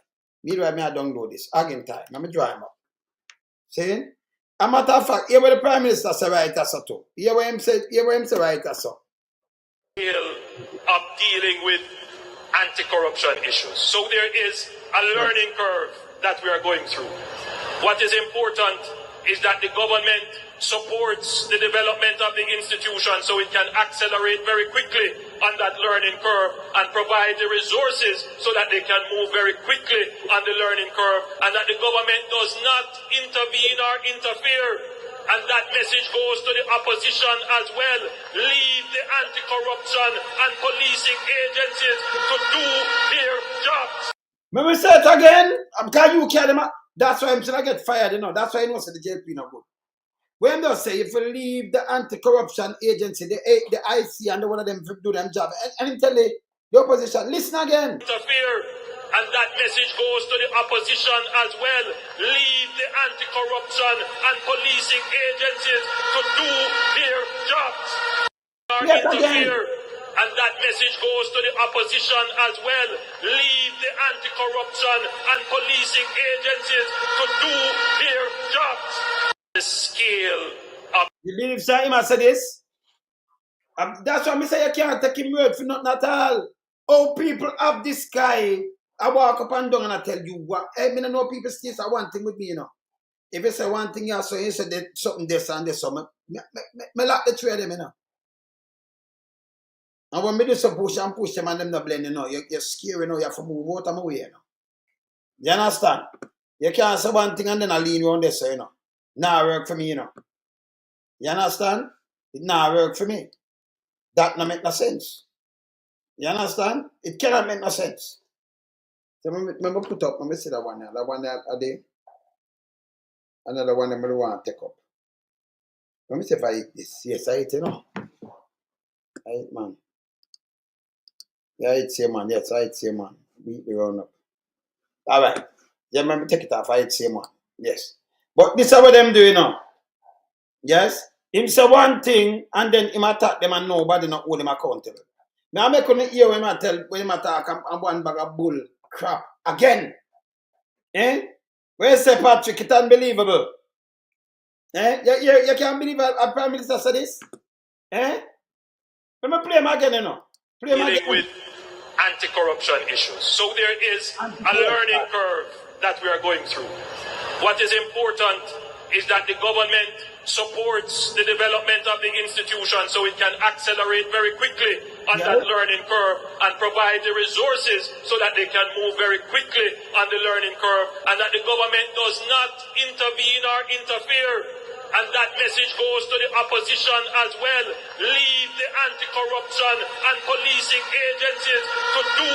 Me right, me I download this. Agintai. Remember draw him up. See? A matter of fact, here where the Prime Minister say right as so too. Here where him say right as so. Of dealing with anti-corruption issues. So there is a learning curve that we are going through. What is important is that the government supports the development of the institution so it can accelerate very quickly on that learning curve and provide the resources so that they can move very quickly on the learning curve, and that the government does not intervene or interfere. And that message goes to the opposition as well. Leave the anti-corruption and policing agencies to do their jobs. Let me say it again. Because you carry them. That's why I'm saying I get fired, That's why I know the JLP not good. When they say if you leave the anti-corruption agency, the IC and the one of them do them job, and tell the opposition, listen again. Interfere, and that message goes to the opposition as well. Leave the anti-corruption and policing agencies to do their jobs. Yes, Interfere, and that message goes to the opposition as well. Leave the anti-corruption and policing agencies to do their jobs. The scale of You believe sir, him say this? That's why I say you can't take him word for nothing at all. Oh, people of this guy, I walk up and down and I tell you what. I mean, I know people still say one thing with me, you know. If you say one thing, you say something this and this, so me like the three of them, you know. And when me do some push them and them not blend, you know, you're scary, you know, you have to move out of my way, you know. You understand? You can't say one thing and then I lean you on this, you know. Nah, work for me, you know. You understand? It not work for me. That not make no sense. You understand? It cannot make no sense. So let me put up, let me see that one there. That one there a day. Another one that I want to take up. Let me see if I eat this. Yes, I eat it, you know. I eat, man. Yeah, I eat same, man. Yes, I eat same, man. Beat the round up. All right. Yeah, remember, take it off. I eat same, man. Yes. But this is what them do, you know. Yes? Him say one thing, and then him attack them and nobody not hold him accountable. Now I make on hear when I tell, when him attack and one bag of bull crap. Again. Eh? Where you say, Patrick, it's unbelievable. Eh? You can't believe a Prime Minister said this? Eh? Let me play him again, you know. Play him dealing again. with anti-corruption issues. So there is a learning curve that we are going through. What is important is that the government supports the development of the institution so it can accelerate very quickly on that learning curve and provide the resources so that they can move very quickly on the learning curve, and that the government does not intervene or interfere. And that message goes to the opposition as well. Leave the anti-corruption and policing agencies to do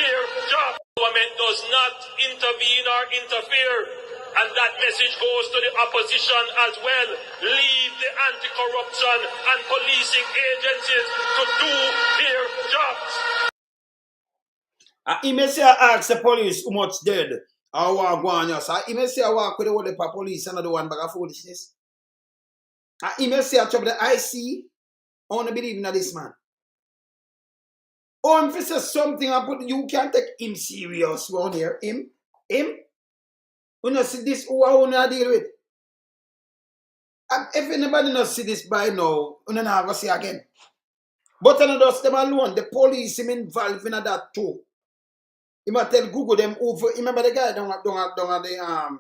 their job. The government does not intervene or interfere. And that message goes to the opposition as well. Leave the anti-corruption and policing agencies to do their jobs. He may say I ask the police how much dead or what go on. So he may say I walk with the whole police and the one bag of foolishness. He may say I trouble the IC. I want to believe in this man. Oh, if he says something, you can't take him serious around here. Him. You know see this who I want to deal with. And if anybody not see this by now, you know not going to see again. But not just them alone, the police him involved in that too. He might tell Google them over. Remember the guy down at the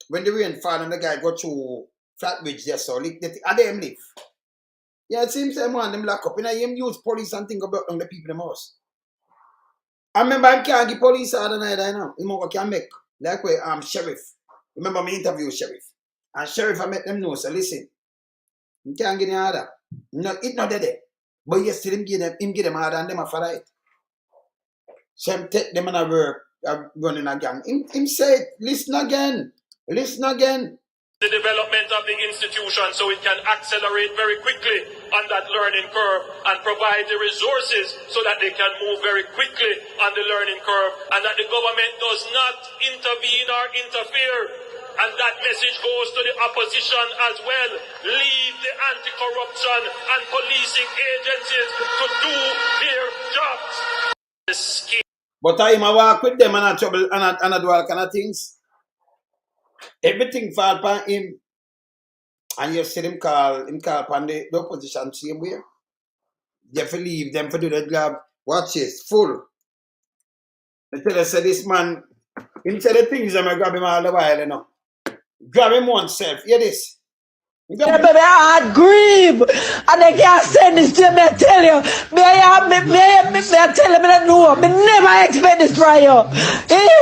when the rain fall and the guy go through Flatbridge there, so and them live. Yeah, it seems them one them lock up. You know, him use police and think about the people in the house. I remember him can't give police all the night I know. Him can make. Like where sheriff. Remember me interview sheriff. And sheriff I met them know, so listen. You can't get any order. No, it not dead. But yes, still him give them order and them a follow it. So him take them and a work running a gang. Him say, listen again. Listen again. The development of the institution so it can accelerate very quickly on that learning curve and provide the resources so that they can move very quickly on the learning curve, and that the government does not intervene or interfere. And that message goes to the opposition as well. Leave the anti-corruption and policing agencies to do their jobs. But I walk with them and I trouble and I do all kind of things. Everything fall upon him. And you see him call upon the opposition same way. You have to leave them for do the job. Watch this, full. I tell you, say this man, him say the things that I grab him all the while, you know. Grab him oneself. Hear this. Yeah, baby, I had grieve, and they can't send this to me. I tell you, I tell you, I know, I never expect this from you.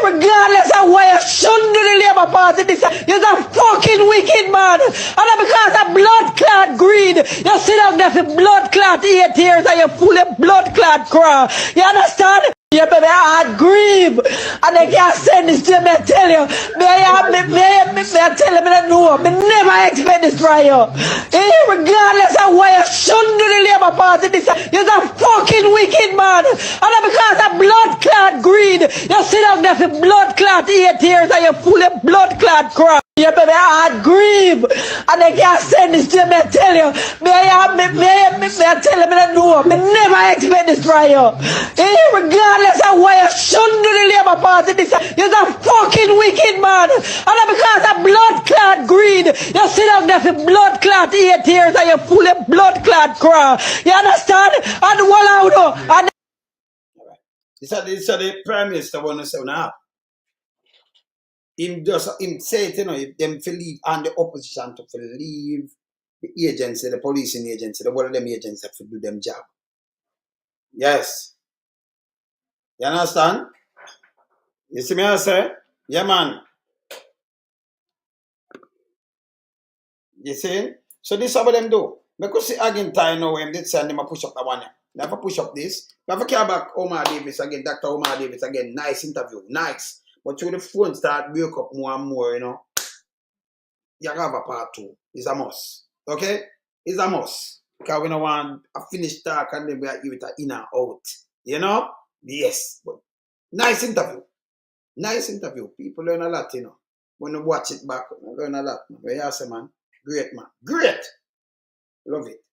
Regardless of why you shouldn't do the Labour Party, you're a fucking wicked man. And because of blood clot greed, you sit down there for blood clot 8 years and you full of blood clot cry. You understand? Yeah, baby, I had grieve. And they can't send this to me, I tell you. May I tell you, I know. I never expect this from you. Regardless of why you shouldn't do the Labour Party, this you're a fucking wicked man. And because of blood clot greed, you sit down there for blood clot 8 years and you full of blood clot crap. Yeah, baby, I had grieve. And they can't send this to me, I tell you. May I tell you, I know. I never expect this from you. Regardless of why you shouldn't do the Labour Party, this you're a fucking wicked man. And because of blood clot greed, you sit down there for blood clot 8 years and you full of blood clot crap. You understand? And what I know. And This is the Prime Minister want to say now. Him say it, you know, if them to leave and the opposition to leave the agency, the policing agency, the one of them agencies have to do them job. Yes. You understand? You see me I say? Yeah, man. You see? So this is what them do. Because see again time now when they send them a push up that one. Never push up this. Never care back Omar Davis again, Dr. Omar Davis again. Nice interview. Nice. But through the phone start wake up more and more, you know. You have a part 2. It's a must. Okay? It's a must. Because we don't want a finished talk and then we are give it an in and out. You know? Yes. But nice interview. Nice interview. People learn a lot, you know. When you watch it back, you learn a lot. But you say, man, great, man. Great. Love it.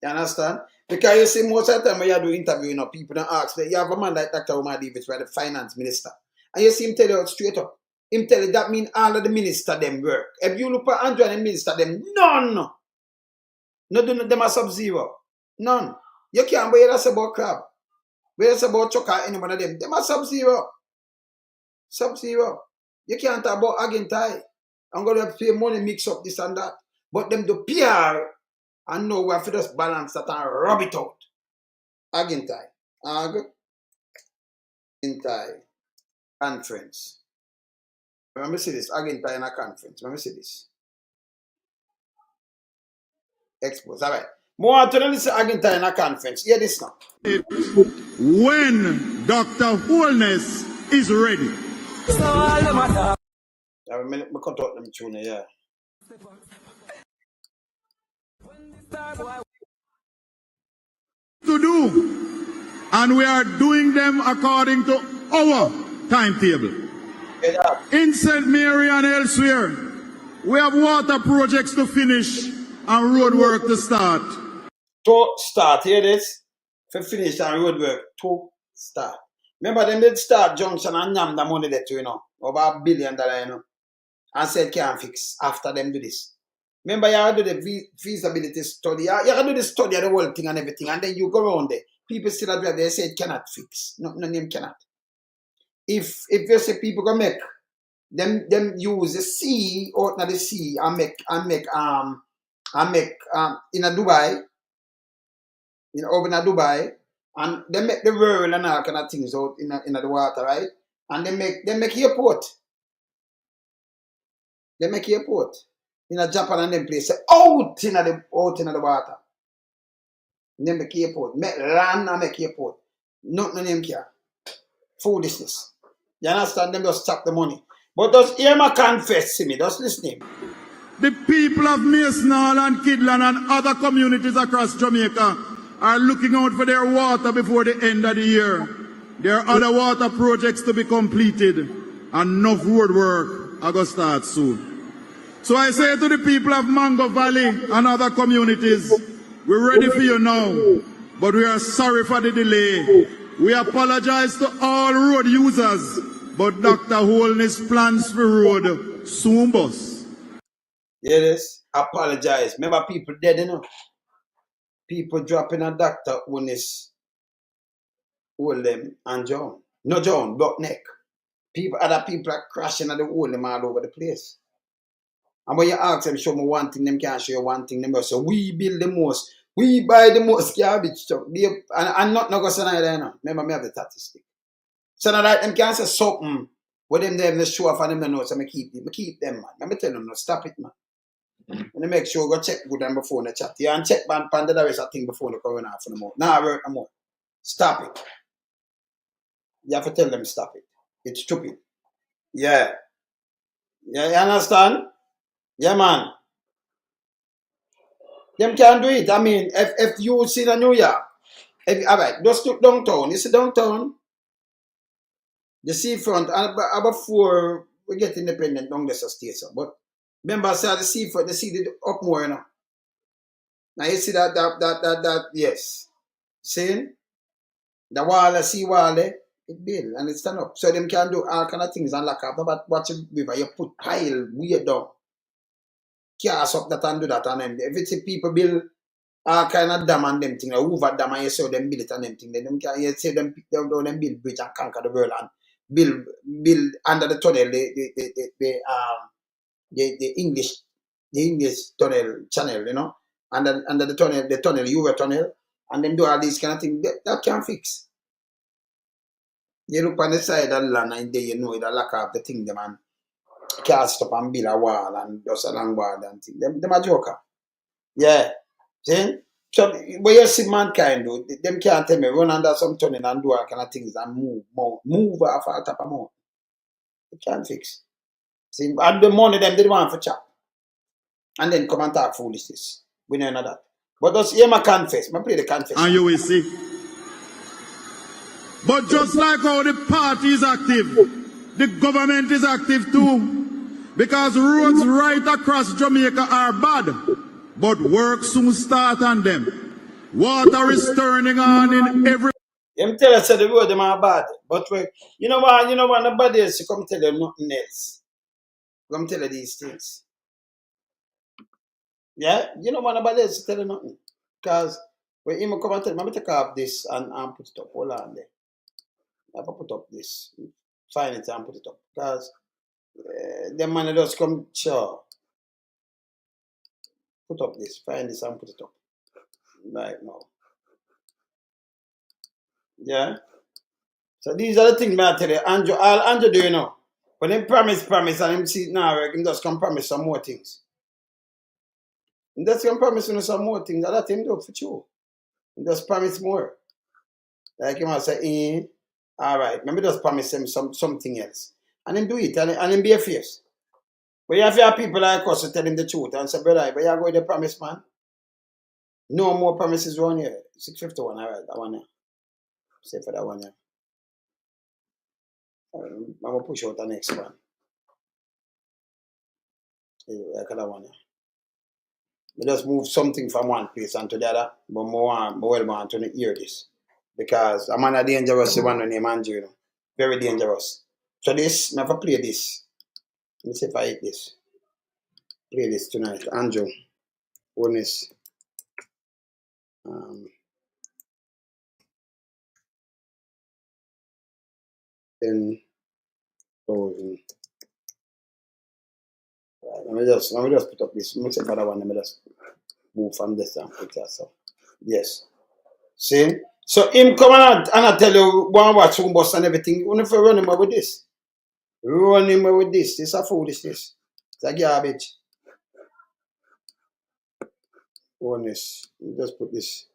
You understand? Because you see, most of the time when you do interview, you know, people don't ask, but you have a man like Dr. Omar Davis, who is the finance minister. And you see him tell you straight up. Him tell you that mean all of the minister them work. If you look at Andrew and the minister them, none. No do them are sub-zero. None. You can't wear us about crab. Wear us about chocolate, any one of them. Them are sub-zero. Sub-zero. You can't talk about agentai. I'm going to pay money, mix up this and that. But them do PR and know we have to just balance that and rub it out. Agentai. Agentai. Conference. Let me see this. Agentai in a conference. Let me see this. Expose. All right. More to listen Agentai in a conference. Hear this now. When Dr. Wholeness is ready. I cut out them tune, yeah. To do, and we are doing them according to our timetable. In St. Mary and elsewhere, we have water projects to finish and road work to start. To start, hear this? For finish and road work, to start. Remember them did start junction and yam the money that you know, over $1 billion, you know, and said can't fix after them do this. Remember, you have to do the feasibility study. You have to do the study of the whole thing and everything, and then you go around there. People still have they say it cannot fix. No name cannot. If you say people go make them use the sea or not the sea and make in a Dubai, over in a Dubai, and they make the world and all kind of things out in the water, right? And they make airport. They make airport. In a Japan and them place out in the water. They make airport. Make land and make airport. Nothing name care. Foolishness. You understand? Them just stop the money. But does Irma confess to me? Just listening. The people of Masonal and Kidland and other communities across Jamaica are looking out for their water before the end of the year. There are other water projects to be completed and enough road work are going to start soon. So I say to the people of Mango Valley and other communities, we're ready for you now, but we are sorry for the delay. We apologize to all road users, but Dr. Wholeness plans for road soon bus. Yes, apologize. Remember people dead, you know? People dropping a Dr. Wholeness, hold them and John. No John, block neck. Other people are crashing at the hole them all over the place. And when you ask them, show me one thing, them can't show you one thing, them will say, we build the most, we buy the most garbage truck. And not going to say that, you know. Remember, me have the statistic. So now that them can't say something, where them they show off and them know, so I keep them, man. Let me tell them, no, stop it, man. And make sure go check good and before the chat. Yeah, and check pan the rest of thing before the corona for the more. Now I work no more. Stop it. You have to tell them stop it. It's stupid. Yeah. Yeah, you understand? Yeah, man. Them can't do it. I mean, if you see the New York, all right, just look downtown. You see downtown, the seafront, and before we get independent, down the state. So. But remember, I said the seafront, the sea up more, you know. Now you see that yes. See? The wall, the sea wall, it build and it stand up. So them can do all kind of things and lock up. But watch the river, you put pile way down. Cast up that and do that and then if it's people build all kind of dam and them thing, over dam and you saw them build it and them thing, then them can you see them build bridge and conquer the world and build under the tunnel the English tunnel channel, you know, under the tunnel, Uber tunnel, and then do all these kind of things. That can fix. You look on the side of the land and there you know it lock up the thing them and cast up and build a wall and just a long wall and thing. Them a joker. Yeah. See? So what you see mankind do, them can't tell me run under some tunnel and do all kind of things and move off the top of mountain. It can't fix. See, and the money them they want for chop. And then come and talk foolishness. We know that. But just hear my confess. I play the confess. And you will see. But just like how the party is active, the government is active too. Because roads right across Jamaica are bad. But work soon start on them. Water is turning on in every... Them tell us that the road them are bad. But you know what, nobody else come tell them nothing else. Come tell you these things. Yeah? You know what, nobody else tell you nothing. Because when him come and tell me, I'm going to take off this and put it up. Hold on there. I have to put up this. Find it and put it up. Because them man just come, sure. Put up this. Find this and put it up. Right now. Yeah? So these are the things I tell you. All Andrew do, you know. When him promise and him see it now, him just come promise some more things. Him just come promise you some more things. That him do for sure. Him just promise more. Like him will say, all right, maybe just promise him something else. And him do it and him be a face. But you have to have people like us to tell him the truth and say, brother, but you go with the promise, man. No more promises around here. 651, all right, that one here. Say for that one here. I'm going to push out the next one. Like that one here. We just move something from one place and to the other, but more want to hear this. Because I'm on a dangerous one named Andrew, you know. Very dangerous. So this, I have to play this. Let me see if I hit this. Play this tonight. Andrew. Honest. 10,000. Right, let me just put up this. Let me see for that one. Let me just move from this and put that so. Yes. See? So him come and I tell you one watch room bus and everything. You want to run him with this. Run him with this. This is a foolishness. It's a garbage. Honest. Let me just put this.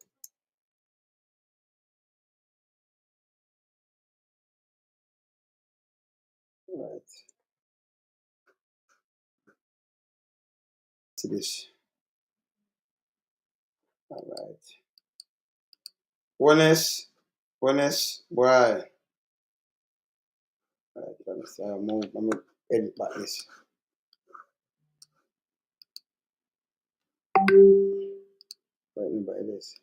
Right. See this. All right. Honest, boy. Right, let me see. I'm going to edit back this. Right, let me edit this.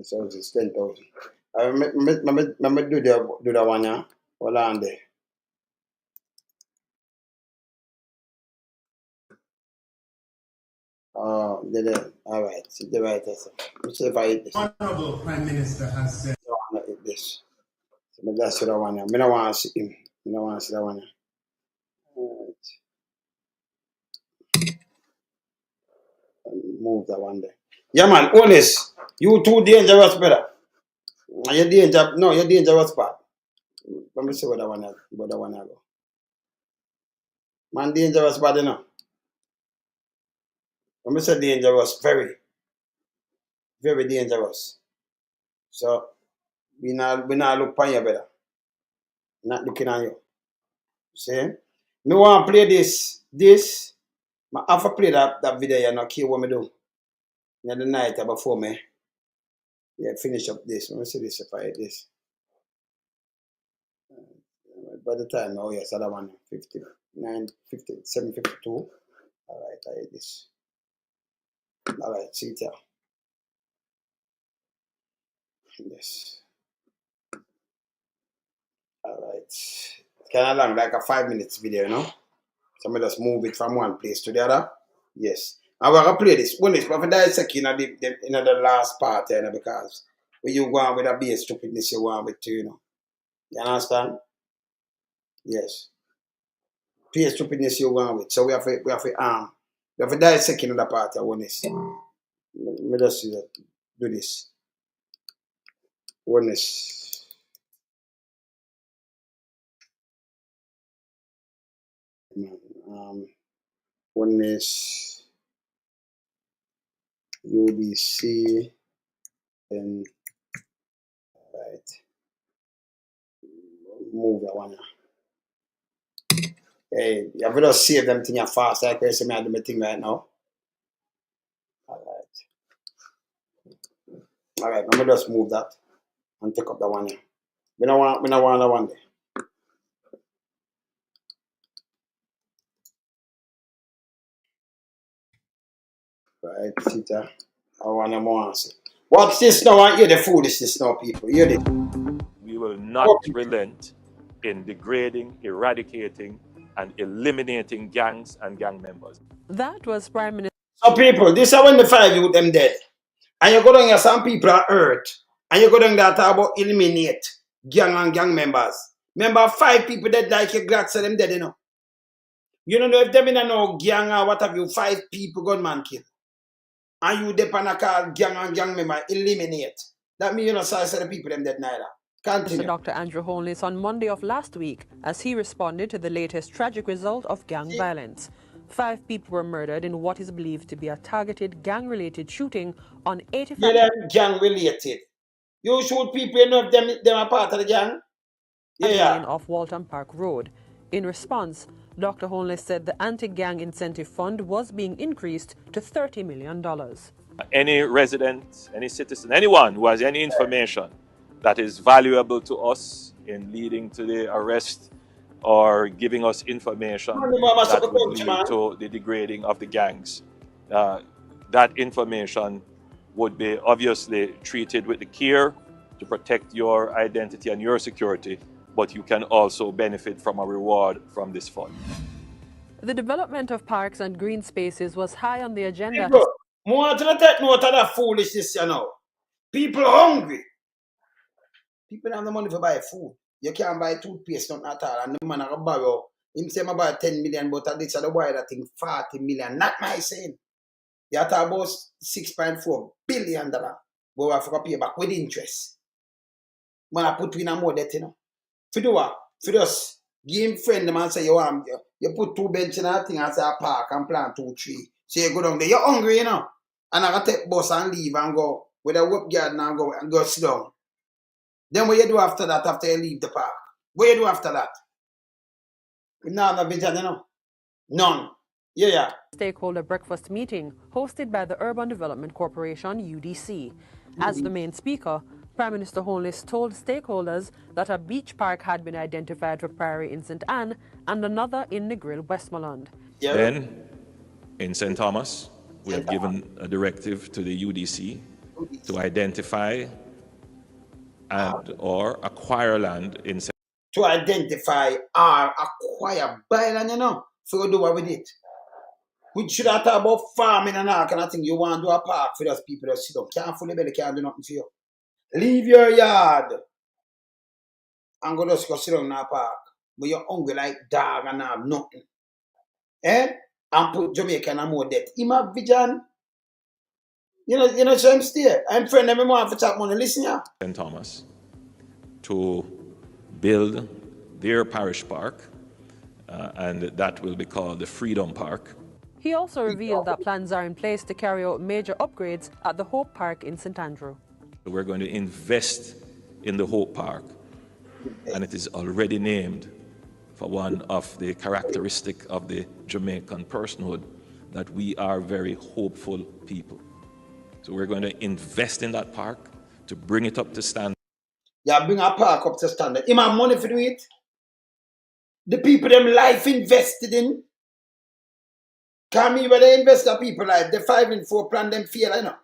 So it's 10,000. I remember do that one now. Hold on there. Oh, all right. See the right answer. Let's see if I hit this. Honorable Prime Minister has said. I want to hit this. So maybe that's that one now. I don't want to see him. I don't want to see that one now. All right. Move that one there. Yeah, man. Honest. You too dangerous, brother. You're dangerous, part. Let me see what I wanna go. Man, dangerous bad enough. Let me say dangerous, very, very dangerous. So we not look upon you better. Not looking at you. See? Me want to play this. I have to play that video, you know, what me do. In the night before me. Yeah, finish up this. Let me see this if I hit this. By the time, oh yes, other one 59, 50, 752. Alright, I hit this. Alright, see it here. Yes. Alright. It's kind of long, like a 5 minutes video, you know? So I just move it from one place to the other. Yes. I'm going to play this. But for that second, in the last part, you know, because when you go on with a base stupidness, you go on with, you know. You understand? Yes. Base stupidness you go on with. So we have to dissect another part of oneness. Let me just do this. Oneness. Oneness. UBC. And right. Move that one. Hey, you have to just save them thing fast. Like I say, I do my thing right now. Alright. Alright, let me just move that and take up that one here. We don't want that one there. Right, sit there. I want to more answer. Watch this now and hear the foolishness now, people. Hear this. We will not relent in degrading, eradicating, and eliminating gangs and gang members. That was Prime Minister. So people, this is when the 5 youth them dead. And you go down here, some people are hurt. And you go down there talk about eliminate gang and gang members. Remember 5 people dead like you glad say them dead, you know. You don't know if them in a no gang or what have you, 5 people gunman kill. And you depend on call gang and gang member eliminate. That means you know say the people them dead neither. Continue. Dr. Andrew Holness on Monday of last week as he responded to the latest tragic result of gang violence. 5 people were murdered in what is believed to be a targeted gang-related shooting on 85... Yeah, them gang related. You shoot people, you know if them are part of the gang? Yeah. lane off Walton Park Road. In response, Dr. Holness said the anti-gang incentive fund was being increased to $30 million. Any resident, any citizen, anyone who has any information that is valuable to us in leading to the arrest or giving us information that would lead to the degrading of the gangs, that information would be obviously treated with the care to protect your identity and your security, but you can also benefit from a reward from this fund. The development of parks and green spaces was high on the agenda. People, more to take note of that foolishness, you know. People are hungry. People don't have the money to buy food. You can't buy toothpaste, nothing at all. And the man will borrow. Him say about 10 million, but at least I don't buy that thing 40 million. Not my saying. You have to about $6.4 billion. But we have to pay back with interest. Man, I put in a more debt, you know. For do what? For just give him friend them and say you put 2 benches in a thing and say a park and plant 2 trees. So you go down there. You're hungry, you know. And I can take bus and leave and go with a work garden and go sit down. Then what you do after that, after you leave the park? What you do after that? No vision, you know? None. Yeah. Stakeholder breakfast meeting hosted by the Urban Development Corporation, UDC. As the main speaker, Prime Minister Holness told stakeholders that a beach park had been identified for Prairie in St. Anne and another in Negril, Westmoreland. Yeah. Then, in St. Thomas, we have given a directive to the UDC to identify and or acquire land in St. To identify or acquire buy land, you know, so you do what with it. We should have talk about farming and all kind of thing. You want to do a park for those people that sit up. Can't fully belly, can't do nothing for you. Leave your yard and go just go sit down in a park. But you're hungry like dog and have nothing. And put Jamaica in a more debt. Him have vision. You know, so I'm still. I'm friend every morning for chat money. Listen, yeah. St. Thomas to build their parish park, and that will be called the Freedom Park. He also revealed that plans are in place to carry out major upgrades at the Hope Park in St. Andrew. We're going to invest in the Hope Park, and it is already named for one of the characteristics of the Jamaican personhood, that we are very hopeful people. So we're going to invest in that park to bring it up to standard. Yeah, bring a park up to standard. Him have money for do it. The people them life invested in. Can me where they invest in people life, the 5 and 4 plan them fail, you know.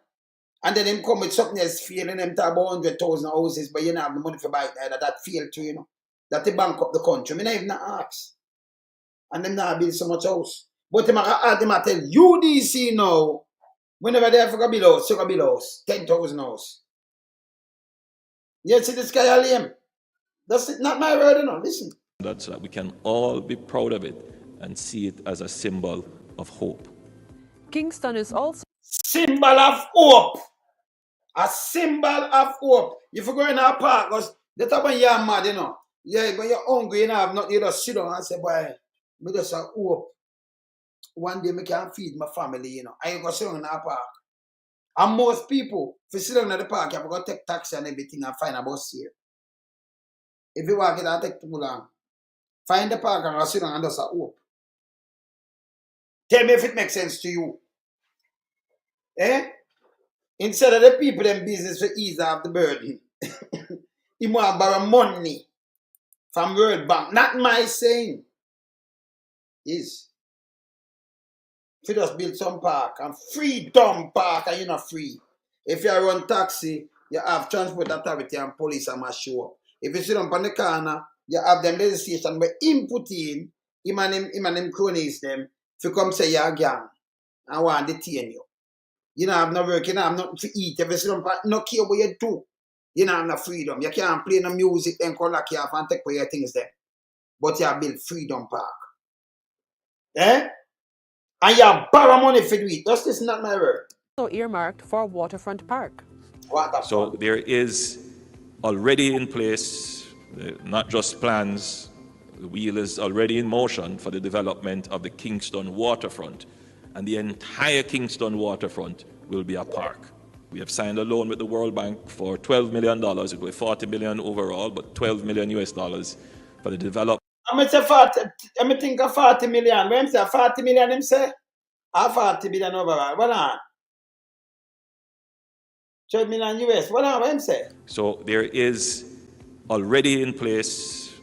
And then them come with something else failing them to about 100,000 houses, but you don't have the money for buy it either. That fail too, you know. That they bank up the country. I not even ask. And them not build so much house. But them tell UDC now, whenever they have to build house, you can build house. 10,000 house. You see this guy a lame. That's it, not my word, you know. Listen. So that we can all be proud of it and see it as a symbol of hope. Kingston is also Symbol of hope. A symbol of hope. If you go in a park, because the time when you're mad, you know. Yeah, when you're hungry, you know, have nothing, you just sit down and say, boy, me just a hope. One day I can feed my family, you know. I go sit down in a park. And most people, if you sit down in the park, you have to go take taxi and everything and find a bus here. If you walk it, it'll take too long. Find the park and sit down and just a hope. Tell me if it makes sense to you. Eh? Instead of the people in business to ease off the burden, you want to borrow money from World Bank. Not my saying. Is if you just build some park and freedom park and you're not free. If you run taxi, you have transport authority and police and must show up. If you sit down on the corner, you have them legislation where input in, him and them cronies them, if you come say you're a gang and want to detain you. You don't have no work, you don't have nothing to eat. If you sit down, no care what you do. You don't have no freedom. You can't play no music and call lock you off and take away your things there. But you have built Freedom Park. Eh? And you have borrow money for it. That's this not my word. also earmarked for Waterfront Park. So there is already in place, not just plans, the wheel is already in motion for the development of the Kingston Waterfront. And the entire Kingston Waterfront will be a park. We have signed a loan with the World Bank for $12 million. It will be $40 million overall, but $12 million US dollars for the development. I'm say 40. I'm think of 40 million. When say 40 million, him say, 40 million overall. What on? 12 million US. What on? What him say? So there is already in place,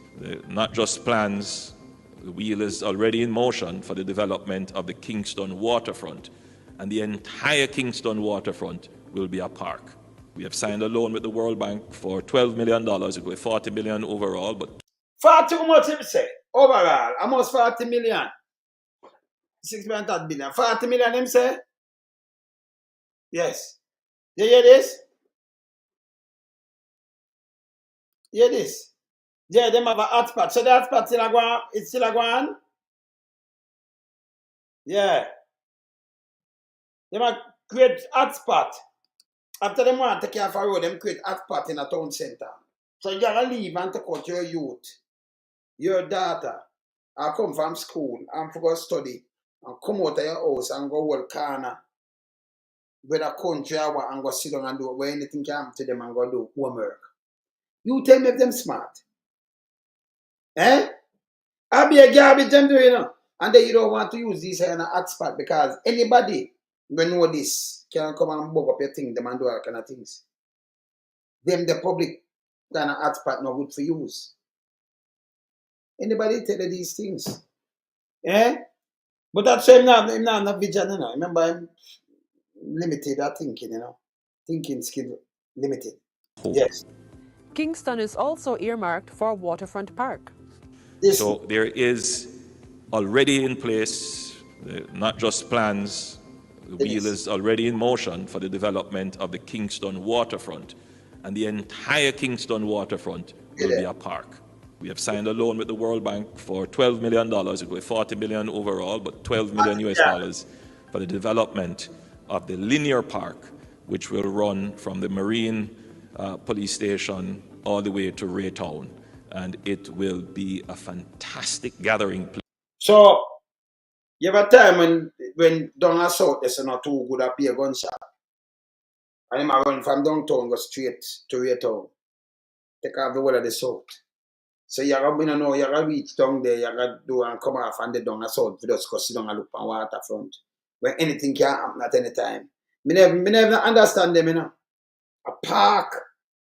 not just plans. The wheel is already in motion for the development of the Kingston Waterfront. And the entire Kingston Waterfront will be a park. We have signed a loan with the World Bank for $12 million. It will be $40 million overall, but 40 how much him say? Overall. Almost 40 million. 6.8 billion. 40 million him say? Yes. You hear this? You hear this? Yeah, them have a hotspot. So the hotspot still a go on? It's still a go on? Yeah. Them a create hotspot. After them want to take care of a road, them create hotspot in a town center. So you gotta leave and take out your youth, your daughter, and come from school and go study and come out of your house and go hold corner with a country and go sit down and do where anything can happen to them and go do homework. You tell me if them smart. Eh? I be a garbage them do, you know. And then you don't want to use this in a hotspot because anybody will know this can come and bug up your thing, them and do all kind of things. Them the public kind of hotspot not good for use. Anybody tell you these things? Eh? But that's why I'm not vigilant, you know. Remember, I'm limited at thinking, you know. Thinking skill limited. Yes. Kingston is also earmarked for Waterfront Park. So there is already in place, not just plans, the wheel is already in motion for the development of the Kingston Waterfront. And the entire Kingston Waterfront will be a park. We have signed a loan with the World Bank for $12 million. It will be $40 million overall, but $12 million US dollars for the development of the linear park, which will run from the Marine Police Station all the way to Raytown. and it will be a fantastic gathering place. So, you have a time when down the south, there's not too good at a gunshot. And him a run from downtown, go straight to Raytown. Take off the whole of the south. So you have to reach down there, you have to do and come off and the down the south, you just go sit down and look on Waterfront. Where anything can happen at any time. Me never understand them, A park.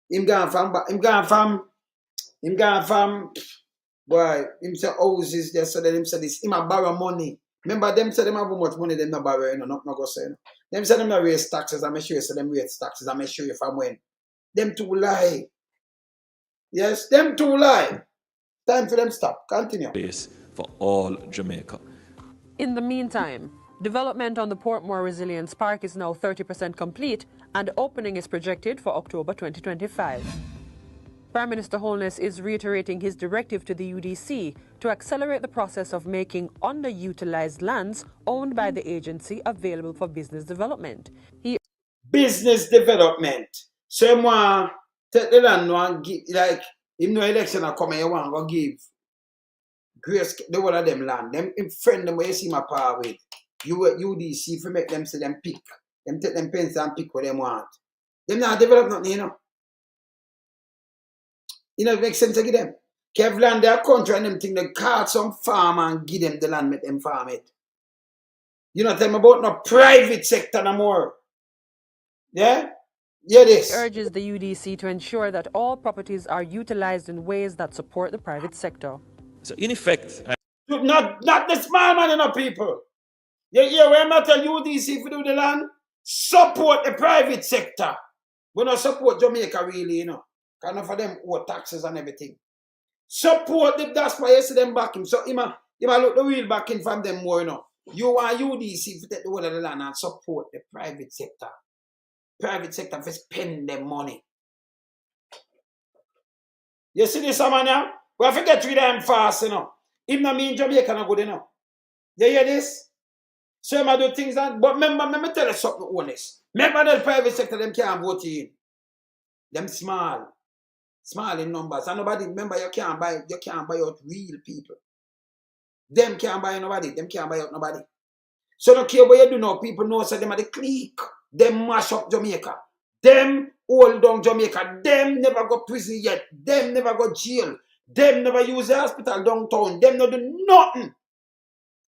Him gone from boy, him say houses there, so then him say this, him a borrow money. Remember them say them have how much money them not borrow, not go say. Them say them not raise taxes, I'm sure you say them raise taxes, I'm sure you from when. Them two lie. Yes, them two lie. Time for them stop. Continue. Place for all Jamaica. In the meantime, development on the Portmore Resilience Park is now 30% complete and opening is projected for October 2025. Prime Minister Holness is reiterating his directive to the UDC to accelerate the process of making underutilized lands owned by the agency available for business development. Business development. So moi take the land one give like him no election are coming, you want go give grace the whole of them land. Them friend them where you see my power with. You UDC for make them say them pick. Them take them pens and pick what them want. Them not develop nothing, it makes sense to give them. Kev land their country and them think they call some farm and give them the land, make them farm it. You know, tell me about no private sector no more. Yeah? Yeah, this. He urges the UDC to ensure that all properties are utilized in ways that support the private sector. So in effect, Not the small man, people. Yeah, we're not a UDC for do the land. Support the private sector. We don't support Jamaica really, Because enough of them owe taxes and everything. Support the that's why you see them backing. So you might look the real backing from them more, You want UDC to take the whole of the land and support the private sector. Private sector for spend them money. You see this man now? We have to get rid of them fast, If not mean Jamaica not good, You hear this? So I do things that, but remember, let me tell you something honest. Remember the private sector, them can't vote in. Them small in numbers. And nobody, remember, you can't buy out real people. Them can't buy nobody. Them can't buy out nobody. So don't care what you do now. People know so them are the clique. Them mash up Jamaica. Them hold down Jamaica. Them never go prison yet. Them never go jail. Them never use the hospital downtown. Them not do nothing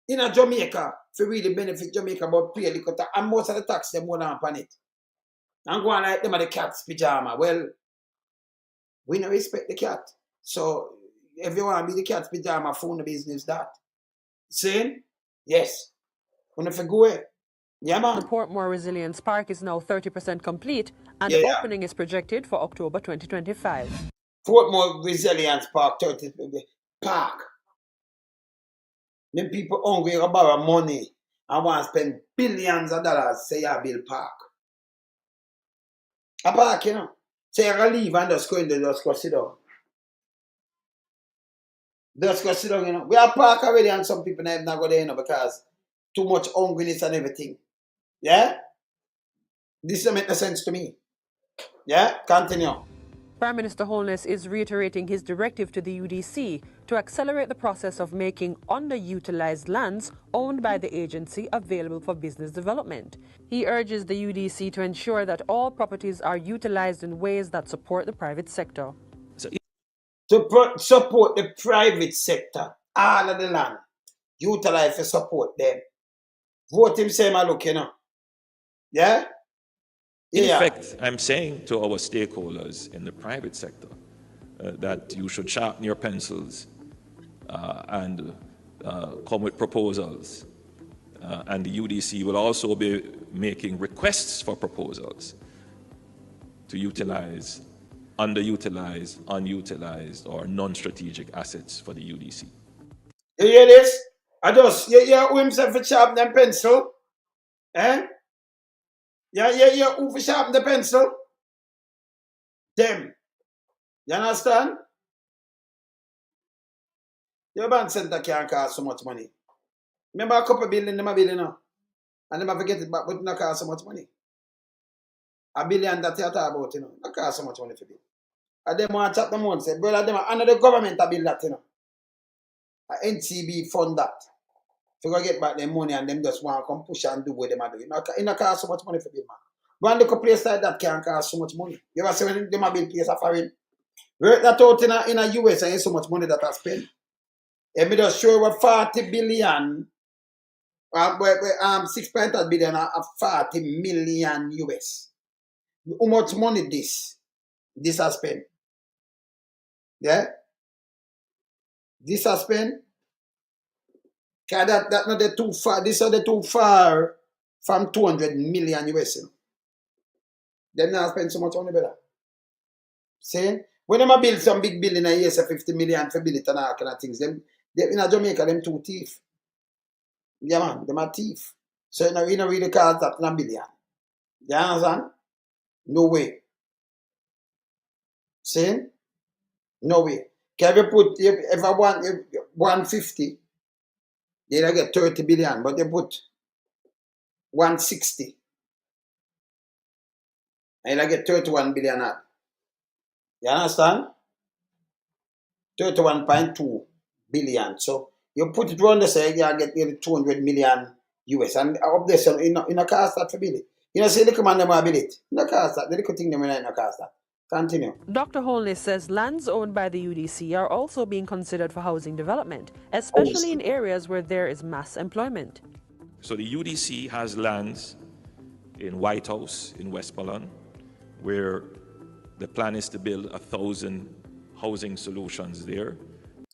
in a Jamaica to really benefit Jamaica but pay the cut. And most of the tax them won't upon it. And go on like them are the cat's pyjama. Well, we don't respect the cat. So if you want to be the cat's pyjama, phone the business that. Saying? Yes. When if you go away. Yeah, man. The Portmore Resilience Park is now 30% complete and opening is projected for October 2025. Portmore Resilience Park, 30 park. Them people hungry to borrow money and want to spend billions of dollars say you build park. A park, So you can leave and just go in there, just go sit down. Just go sit down, We have park already and some people not go there, because too much hungriness and everything. Yeah? This doesn't make no sense to me. Yeah? Continue. Prime Minister Holness is reiterating his directive to the UDC to accelerate the process of making underutilized lands owned by the agency available for business development. He urges the UDC to ensure that all properties are utilized in ways that support the private sector. To support the private sector, all of the land, utilize to support them. Vote him same look, Yeah? in effect, I'm saying to our stakeholders in the private sector that you should sharpen your pencils and come with proposals. And the UDC will also be making requests for proposals to utilize underutilized, unutilized, or non-strategic assets for the UDC. You hear this? You hear who himself for sharpen them pencil? Yeah, who for sharpen the pencil? Them. You understand? Your band center can't cost so much money. Remember a couple billion them a billion now? And them have to get it back, but it not cost so much money. $1 billion that you talk about, not cost so much money for it. And them want to chat them on, say, brother, them another government to build that, you know. A NCB fund that. If you get back their money and them just want to come push and do what they do. It not cost so much money for them, man. Go and look a place like that can't cost so much money. You ever see when them a build place of foreign? Work that out in a US and so much money that I spend. Let me just show you what 40 billion, 6.8 billion of 40 million US. How much money this has spent? Yeah? This has spent? Because that not the too far. This are the too far from 200 million US. You know? Them not spend so much money better. See? When them build some big building a year, say 50 million for build it and all kind of things, them in Jamaica, them two thief. Yeah, man, them are thief. So you know really cost that in a billion. You understand? No way. See? No way. Can you put, if I want 150, they get 30 billion, but they put 160. And I get 31 billion out. You understand? 31.2 billion. So you put it around the side, you get nearly 200 million US. And up there, so in a cost that for build it. You know, say the command them build it. In a cost that. The little thing them in a cost that. Continue. Dr. Holness says lands owned by the UDC are also being considered for housing development, especially in areas where there is mass employment. So the UDC has lands in White House in Westmoreland, where the plan is to build 1,000 housing solutions there.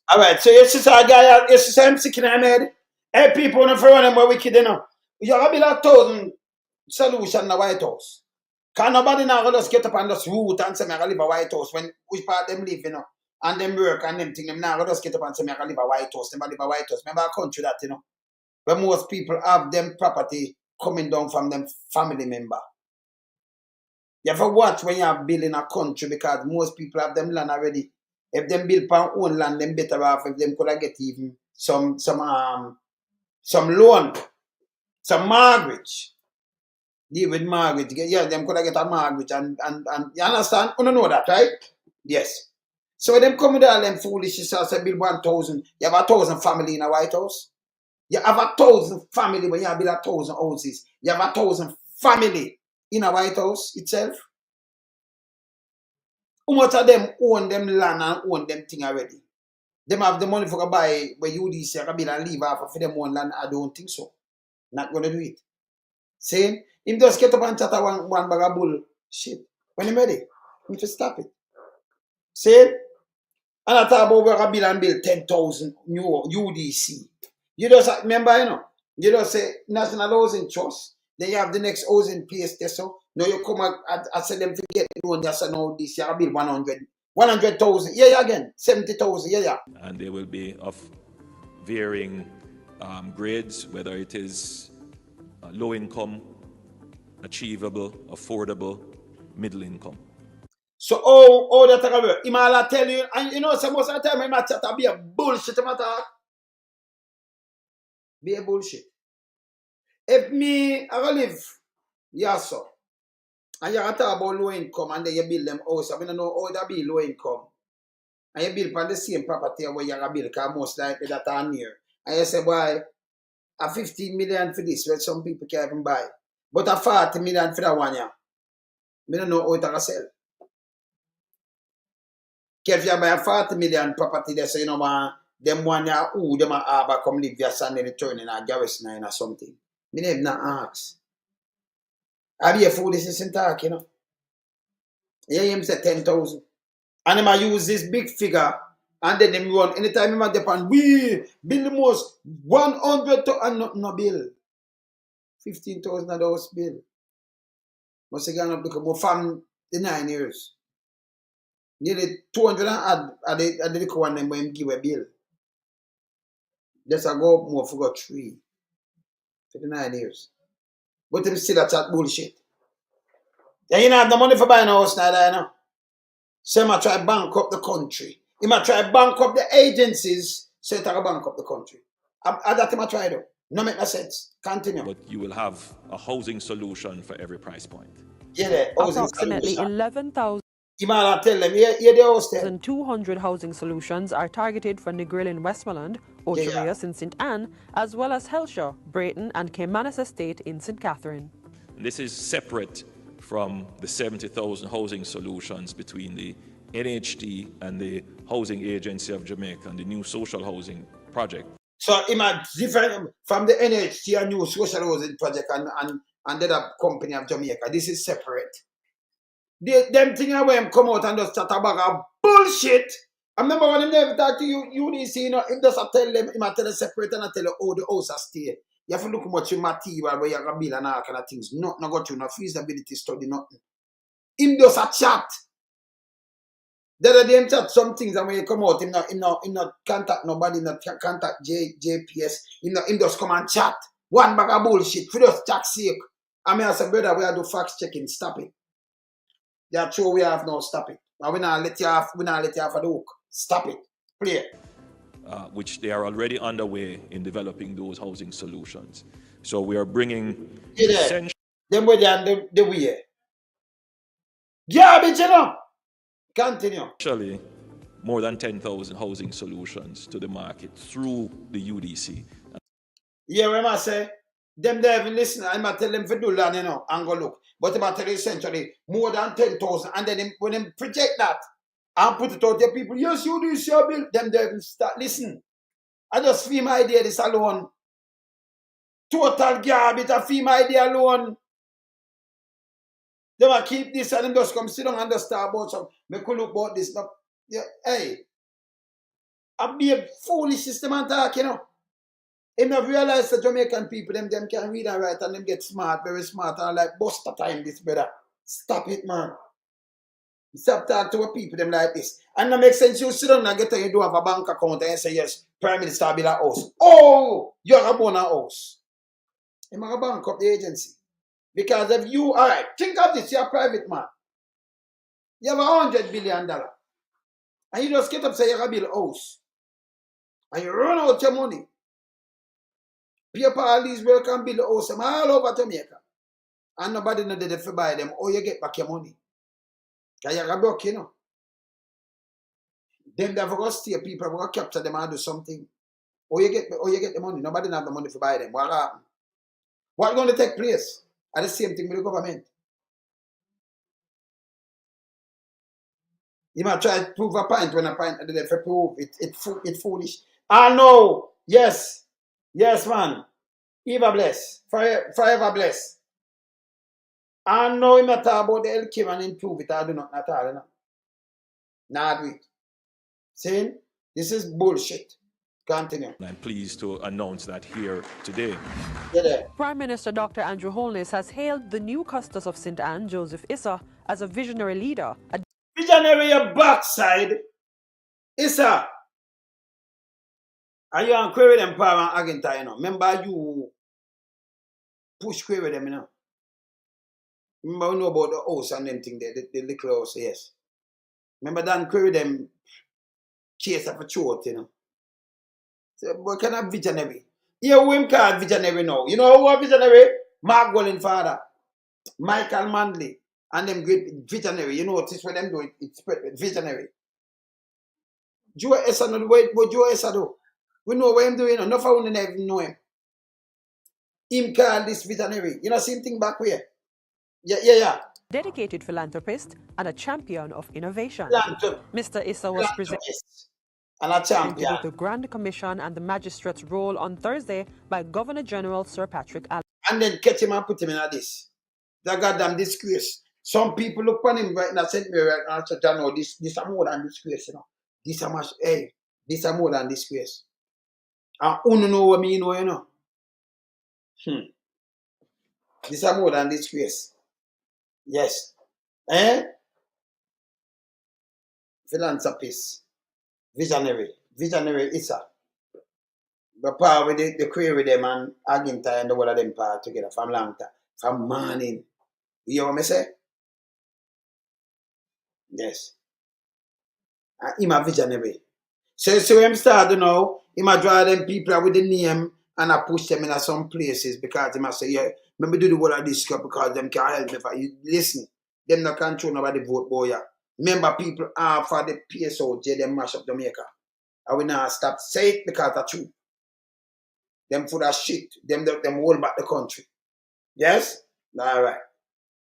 All right, so you see a guy, you see him sick in the head. Hey, people in the front of them are wicked, you know. You have build 1,000 solutions in the White House. Can nobody now just get up and just root and say, I live a White House when which part them live, you know, and them work and them thing, them now just get up and say, I live a White House, them live a White House. Remember a country that, you know, where most people have them property coming down from them family member. You have to watch when you are building a country because most people have them land already. If them build upon own land, them better off if them could get even some loan, some mortgage. Deal with mortgage. Yeah, them could get a mortgage and you understand? You don't know that, right? Yes. So them come with all them foolishness and say build 1,000. You have 1,000 family in a White House. You have 1,000 family when you have build 1,000 houses. You have 1,000 family in a White House itself. How much of them own them land and own them thing already? Them have the money for to buy where UDC can build and leave off for them own land. I don't think so. Not gonna do it. See? Him just get up and chat one bag of bullshit. When he ready, him to stop it. See? And I talk about where I build 10,000 new UDC. You just remember, you know, you just say National Housing Trust. Then you have the next housing place there. So now you come and say them to get loan. Just say no, this year I build 100,000. Yeah, again, 70,000. Yeah. And they will be of varying grades, whether it is low income, achievable, affordable, middle income. So all that I work, I'll tell you, and you know, so most of the time I chat be a bullshit matter. Be a bullshit. If me I live, yes sir, and you talk about low income and then you build them house, I don't know how that be low income. And you build on the same property where you build, because most likely that are near. And you say, boy, a 15 million for this, where some people can't even buy. But a 40 million for that one, yeah. I don't know how it can sell. If you buy a 40 million property there, so you know, man, them one ya who them a come live your son and return in a garrison or something. Me never not ask. I be a foolishness in talk, you know. Yeah, him say 10,000. And them a use this big figure and then them run anytime him depend we build the most 100 to and no bill. 15,000 of those bill. Must have gone up because from the 9 years. Nearly 200 at the little one them when him give a bill. Just a go up more for got 3 for the 9 years. But him still a chat bullshit. Yeah, you know have the money for buying a house now, you know. So he might try to bank up the country. He might try to bank up the agencies so he can bank up the country. That he might try to do. No make no sense. Continue. But you will have a housing solution for every price point. Yeah, Approximately 11,000 You might tell them, yeah, they host them. 200 housing solutions are targeted for Negril in Westmoreland, Yeah. Ochereas in St. Anne, as well as Helshaw, Brayton, and Caymanas Estate in St. Catherine. This is separate from the 70,000 housing solutions between the NHD and the Housing Agency of Jamaica and the new social housing project. So it might different from the NHT and new social housing project and the other company of Jamaica. This is separate. Them thing where them come out and just chat about a bullshit. I remember when they never talk to you, UDC, you know, him just tell them, he might tell them separate and I tell you, oh, the house has stay. You have to look much in material where you have to build and all kind of things. Not got you, no feasibility study, nothing. Him just a chat. The other day him chat some things and when you come out, him not contact nobody, not contact JPS, him just come and chat. One bag of bullshit, for just chat sake. I mean, I said, brother, we have to do fact checking, stop it. They are true, we have no stop it. And we not let you off of the hook. Stop it. Play. Which they are already underway in developing those housing solutions. So we are bringing essential. Them way they the way. Garbage, you know. Continue. Actually, more than 10,000 housing solutions to the market through the UDC. Yeah, when I say, them they even listen, I might tell them to do that, you know, and go look. But about 30th century, more than 10,000, and then when they project that, and put it out there, people, yes, you do your bill, them they even start listen. I just feel my idea this alone. Total garbage, I feel my idea alone. They will keep this and them just come sit down and just start about some. Me could look about this. No, yeah, hey. I be a foolish system and talk, you know. They not realize the Jamaican people, them can read and write and them get smart, very smart, and like buster time this, brother. Stop it, man. Stop talking to people them like this. And that makes sense. You sit down and get you do have a bank account and say, yes, Prime Minister build a house. Oh, you're a born a house. You're going to bank up the agency. Because if you, all right, think of this, you're a private man. You have $100 billion. And you just get up and say, you're going to build a house. And you run out your money. People all these work and build a house all over Jamaica. And nobody know they buy them. Or you get back your money. Because you're broke, you know. Then they're going to steal people, they're going to capture them and do something. Or you get the money. Nobody have the money to buy them. What happened? What's going to take place? And the same thing with the government. You might try to prove a point when a point and then prove it's foolish. I know. Yes. Yes, man. Eva bless. Forever bless. I know him not talk about the LK and improve it. I do not at all. Not do it. See? This is bullshit. Continue. I'm pleased to announce that here today. Prime Minister Dr. Andrew Holness has hailed the new Custos of St. Anne, Joseph Issa, as a visionary leader. Visionary backside. Issa. Are you on query them power and agent, you know? Remember you push query them, you know? Remember we know about the house and them thing there, the little house, yes. Remember Dan query them chase up a throat, you know? So, what kind of visionary? Yeah, who him called visionary now? You know who are visionary? Mark Golden father, Michael Manley, and them great visionary. You know what is what them do? It's visionary. Joe Essa know what Joe Essa do. We know what him doing. Enough of them even know him. Him called this visionary. You know, same thing back here. Yeah. Dedicated philanthropist and a champion of innovation. Mr. Issa was presented and a champion with the Grand Commission and the Magistrate's role on Thursday by Governor General Sir Patrick Allen. And then catch him and put him in this. The goddamn disgrace. Some people look on him right now, sent me right now, so I know this is more than disgrace, you know. This is much, hey, this is more than disgrace. And you know what I mean, you know. This is more than disgrace. Yes. Philanthropist. Visionary Issa. But power with the query with them and Aginta and the whole of them part together from long time. From morning. You hear what I say? Yes. And him a visionary. So him start, you know, he might draw them people with the name and I push them in some places because he must say, yeah, let me do the whole of this stuff because them can't help me. You listen, them not control nobody vote boy. Remember, people are for the PSOJ, them mash up Jamaica. I will not stop say it because that's true. Them full of shit. Them hold back the country. Yes? All right.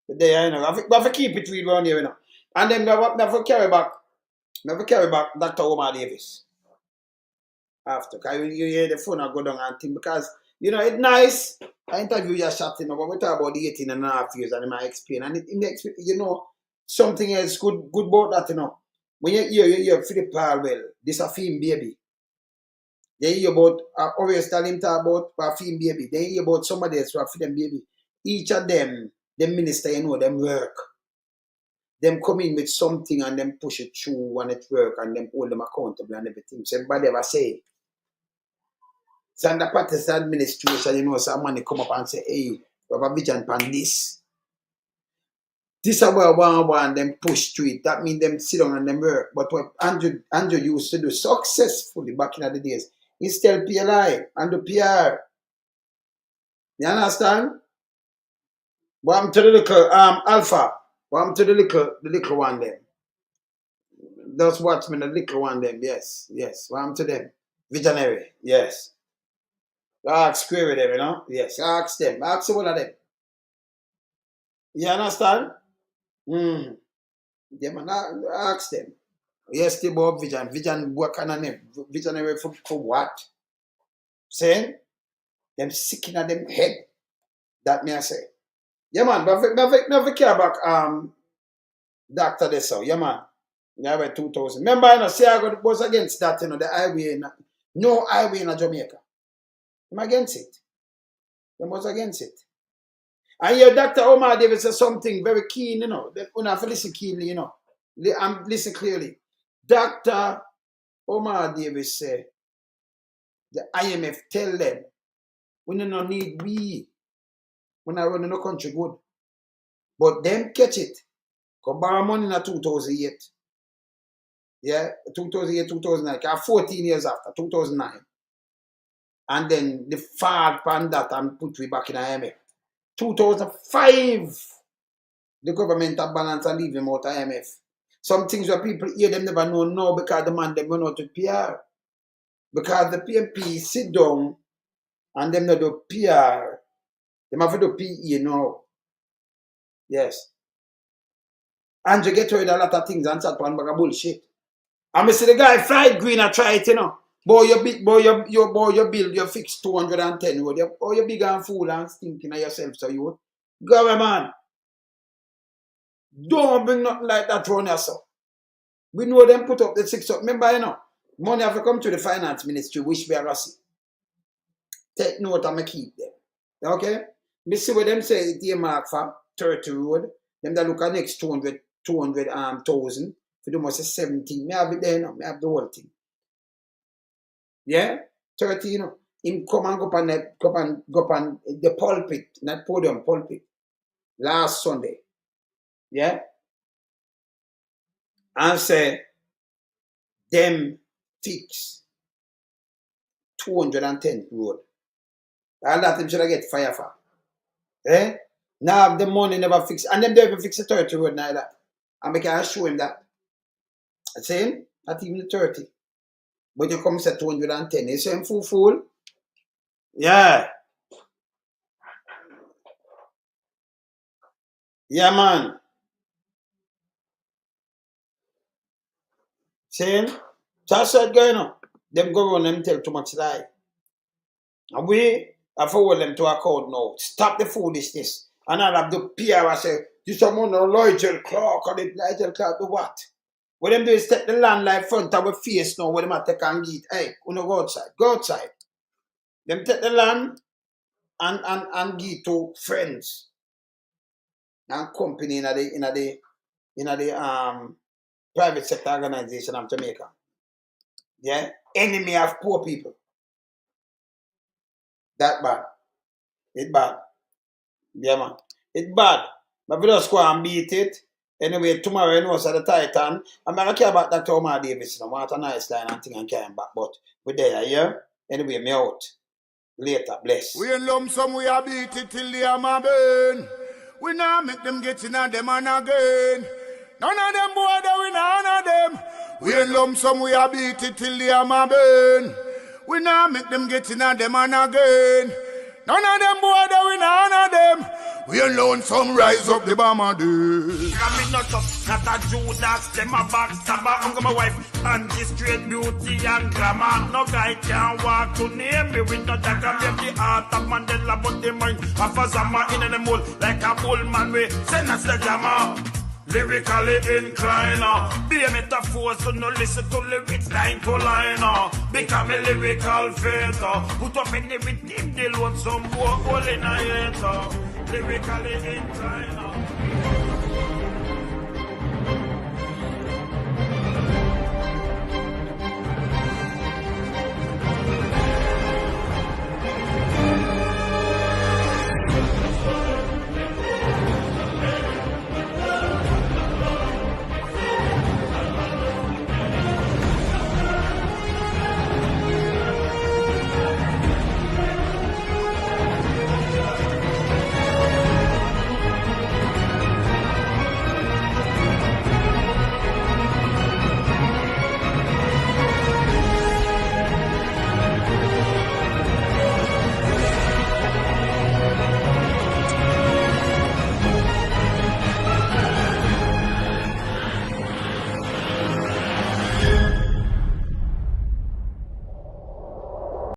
But there, you know, I have to keep it real around here, you know. And then never carry back Dr. Omar Davis. After, because you hear the phone and go down and think, because, you know, it's nice. I interview your shot, you know, but we talk about the 18.5 years and my experience. And it makes, you know, something else good about that, you know. When you hear Philip Palwell, this a film baby. They hear about, always tell him talk about a film baby. They hear about somebody else who a film baby. Each of them minister, you know, them work. Them come in with something and them push it through and it work and them hold them accountable and everything. So everybody ever say, so under Patter's administration, you know, somebody come up and say, hey, we have a vision on this. This is what I want them push through it. That means them sit down and them work. But what Andrew used to do successfully back in the days, he still PLI and the PR. You understand? What I'm to the little Alpha. What I'm to the little one them. Just watch me, the little one them, yes. What I'm to them. Visionary, yes. Ask query them, you know? Yes, ask them. Ask one of them. You understand? Yeah, man, ask them. Yes, they about vision. Vision, what kind of name? Visionary for what? Saying? Them sick in them head. That me I say. Yeah, man, never care about Dr. Dessau. Yeah, man. Yeah, by 2000. Remember, you know, say I was against that, you know, the highway, no highway in Jamaica. I'm against it. They was against it. And here, Dr. Omar Davis says something very keen, you know. You have to listen keenly, you know. Listen clearly. Dr. Omar Davis said, the IMF tell them, we don't need we when I run in the country good. But them catch it. Because borrow money in 2008. Yeah, 2008, 2009. 14 years after, 2009. And then the fall pan that and put we back in IMF. 2005, the government have balance and leave them out of IMF. Some things where people hear them never know now because the man them run out to PR. Because the PMP sit down and them not do PR. Them have to do PE now. Yes. And you get rid of a lot of things and start one bag of bullshit. And I see the guy fried green and try it, you know. Boy, you build, you fix 210 road. You big and fool and stinking of yourself, so you go, man. Don't bring nothing like that on yourself. We know them put up the 6 up. Remember, you know, money have to come to the finance ministry, which we are see. Take note and keep them. Okay? Me see what them say it's earmarked for 30 road. Them that look at next 200,000. For them must say 17. Me have it there, you know. Me have the whole thing. Yeah? 30, you know. Him come and go up on the pulpit, not podium, pulpit. Last Sunday. Yeah? And say, them fix 210 road. And that them should get fire for. Eh? Now the money never fix. And them never fix the 30 road neither. And we can show him that. I say him, not even the 30. But you come say 210. You say him fool. Yeah. Yeah, man. Saying, that's what going on. Them go on them tell too much lie. And we have forward them to account now. Stop the foolishness. And I'll have the PR I say, this someone no Nigel Clark or the Nigel Clark do what? What them do is take the land like front of our face now, where them have to take and get. Hey, you know, go outside. Go outside. Them take the land and give to friends and company in the private sector organization of Jamaica. Yeah? Enemy of poor people. That bad. It's bad. Yeah, man. It's bad. But we just go and beat it. Anyway, tomorrow, you know, so the Titan. I'm not care about Dr. Omar Davis. I want a nice line and thing and carrying back. But we're there, yeah? Anyway, me out. Later, bless. Wayne Lonesome, we are beat it till the hammer burn. We now make them get in and them on again. None of them boy that we none of them. We ain't lump some, we a beat it till the hammer burn. We not make them get in a them and again. None of them boy that we none of them. We alone some rise up the bomber day. I'm not tough, not a Judas, them a backstabber. I'm my wife, and this straight beauty and glamour. No guy can walk to near me with no dagger. Make the heart of Mandela, but the mind of a Zama in the mold. Like a bullman, we send us the jammer. Lyrically inclined, be a metaphor, so no listen to lyrics line to line. Become a lyrical fighter. Put up in the rhythm, they want some more hole in a hater. Lyrically inclined.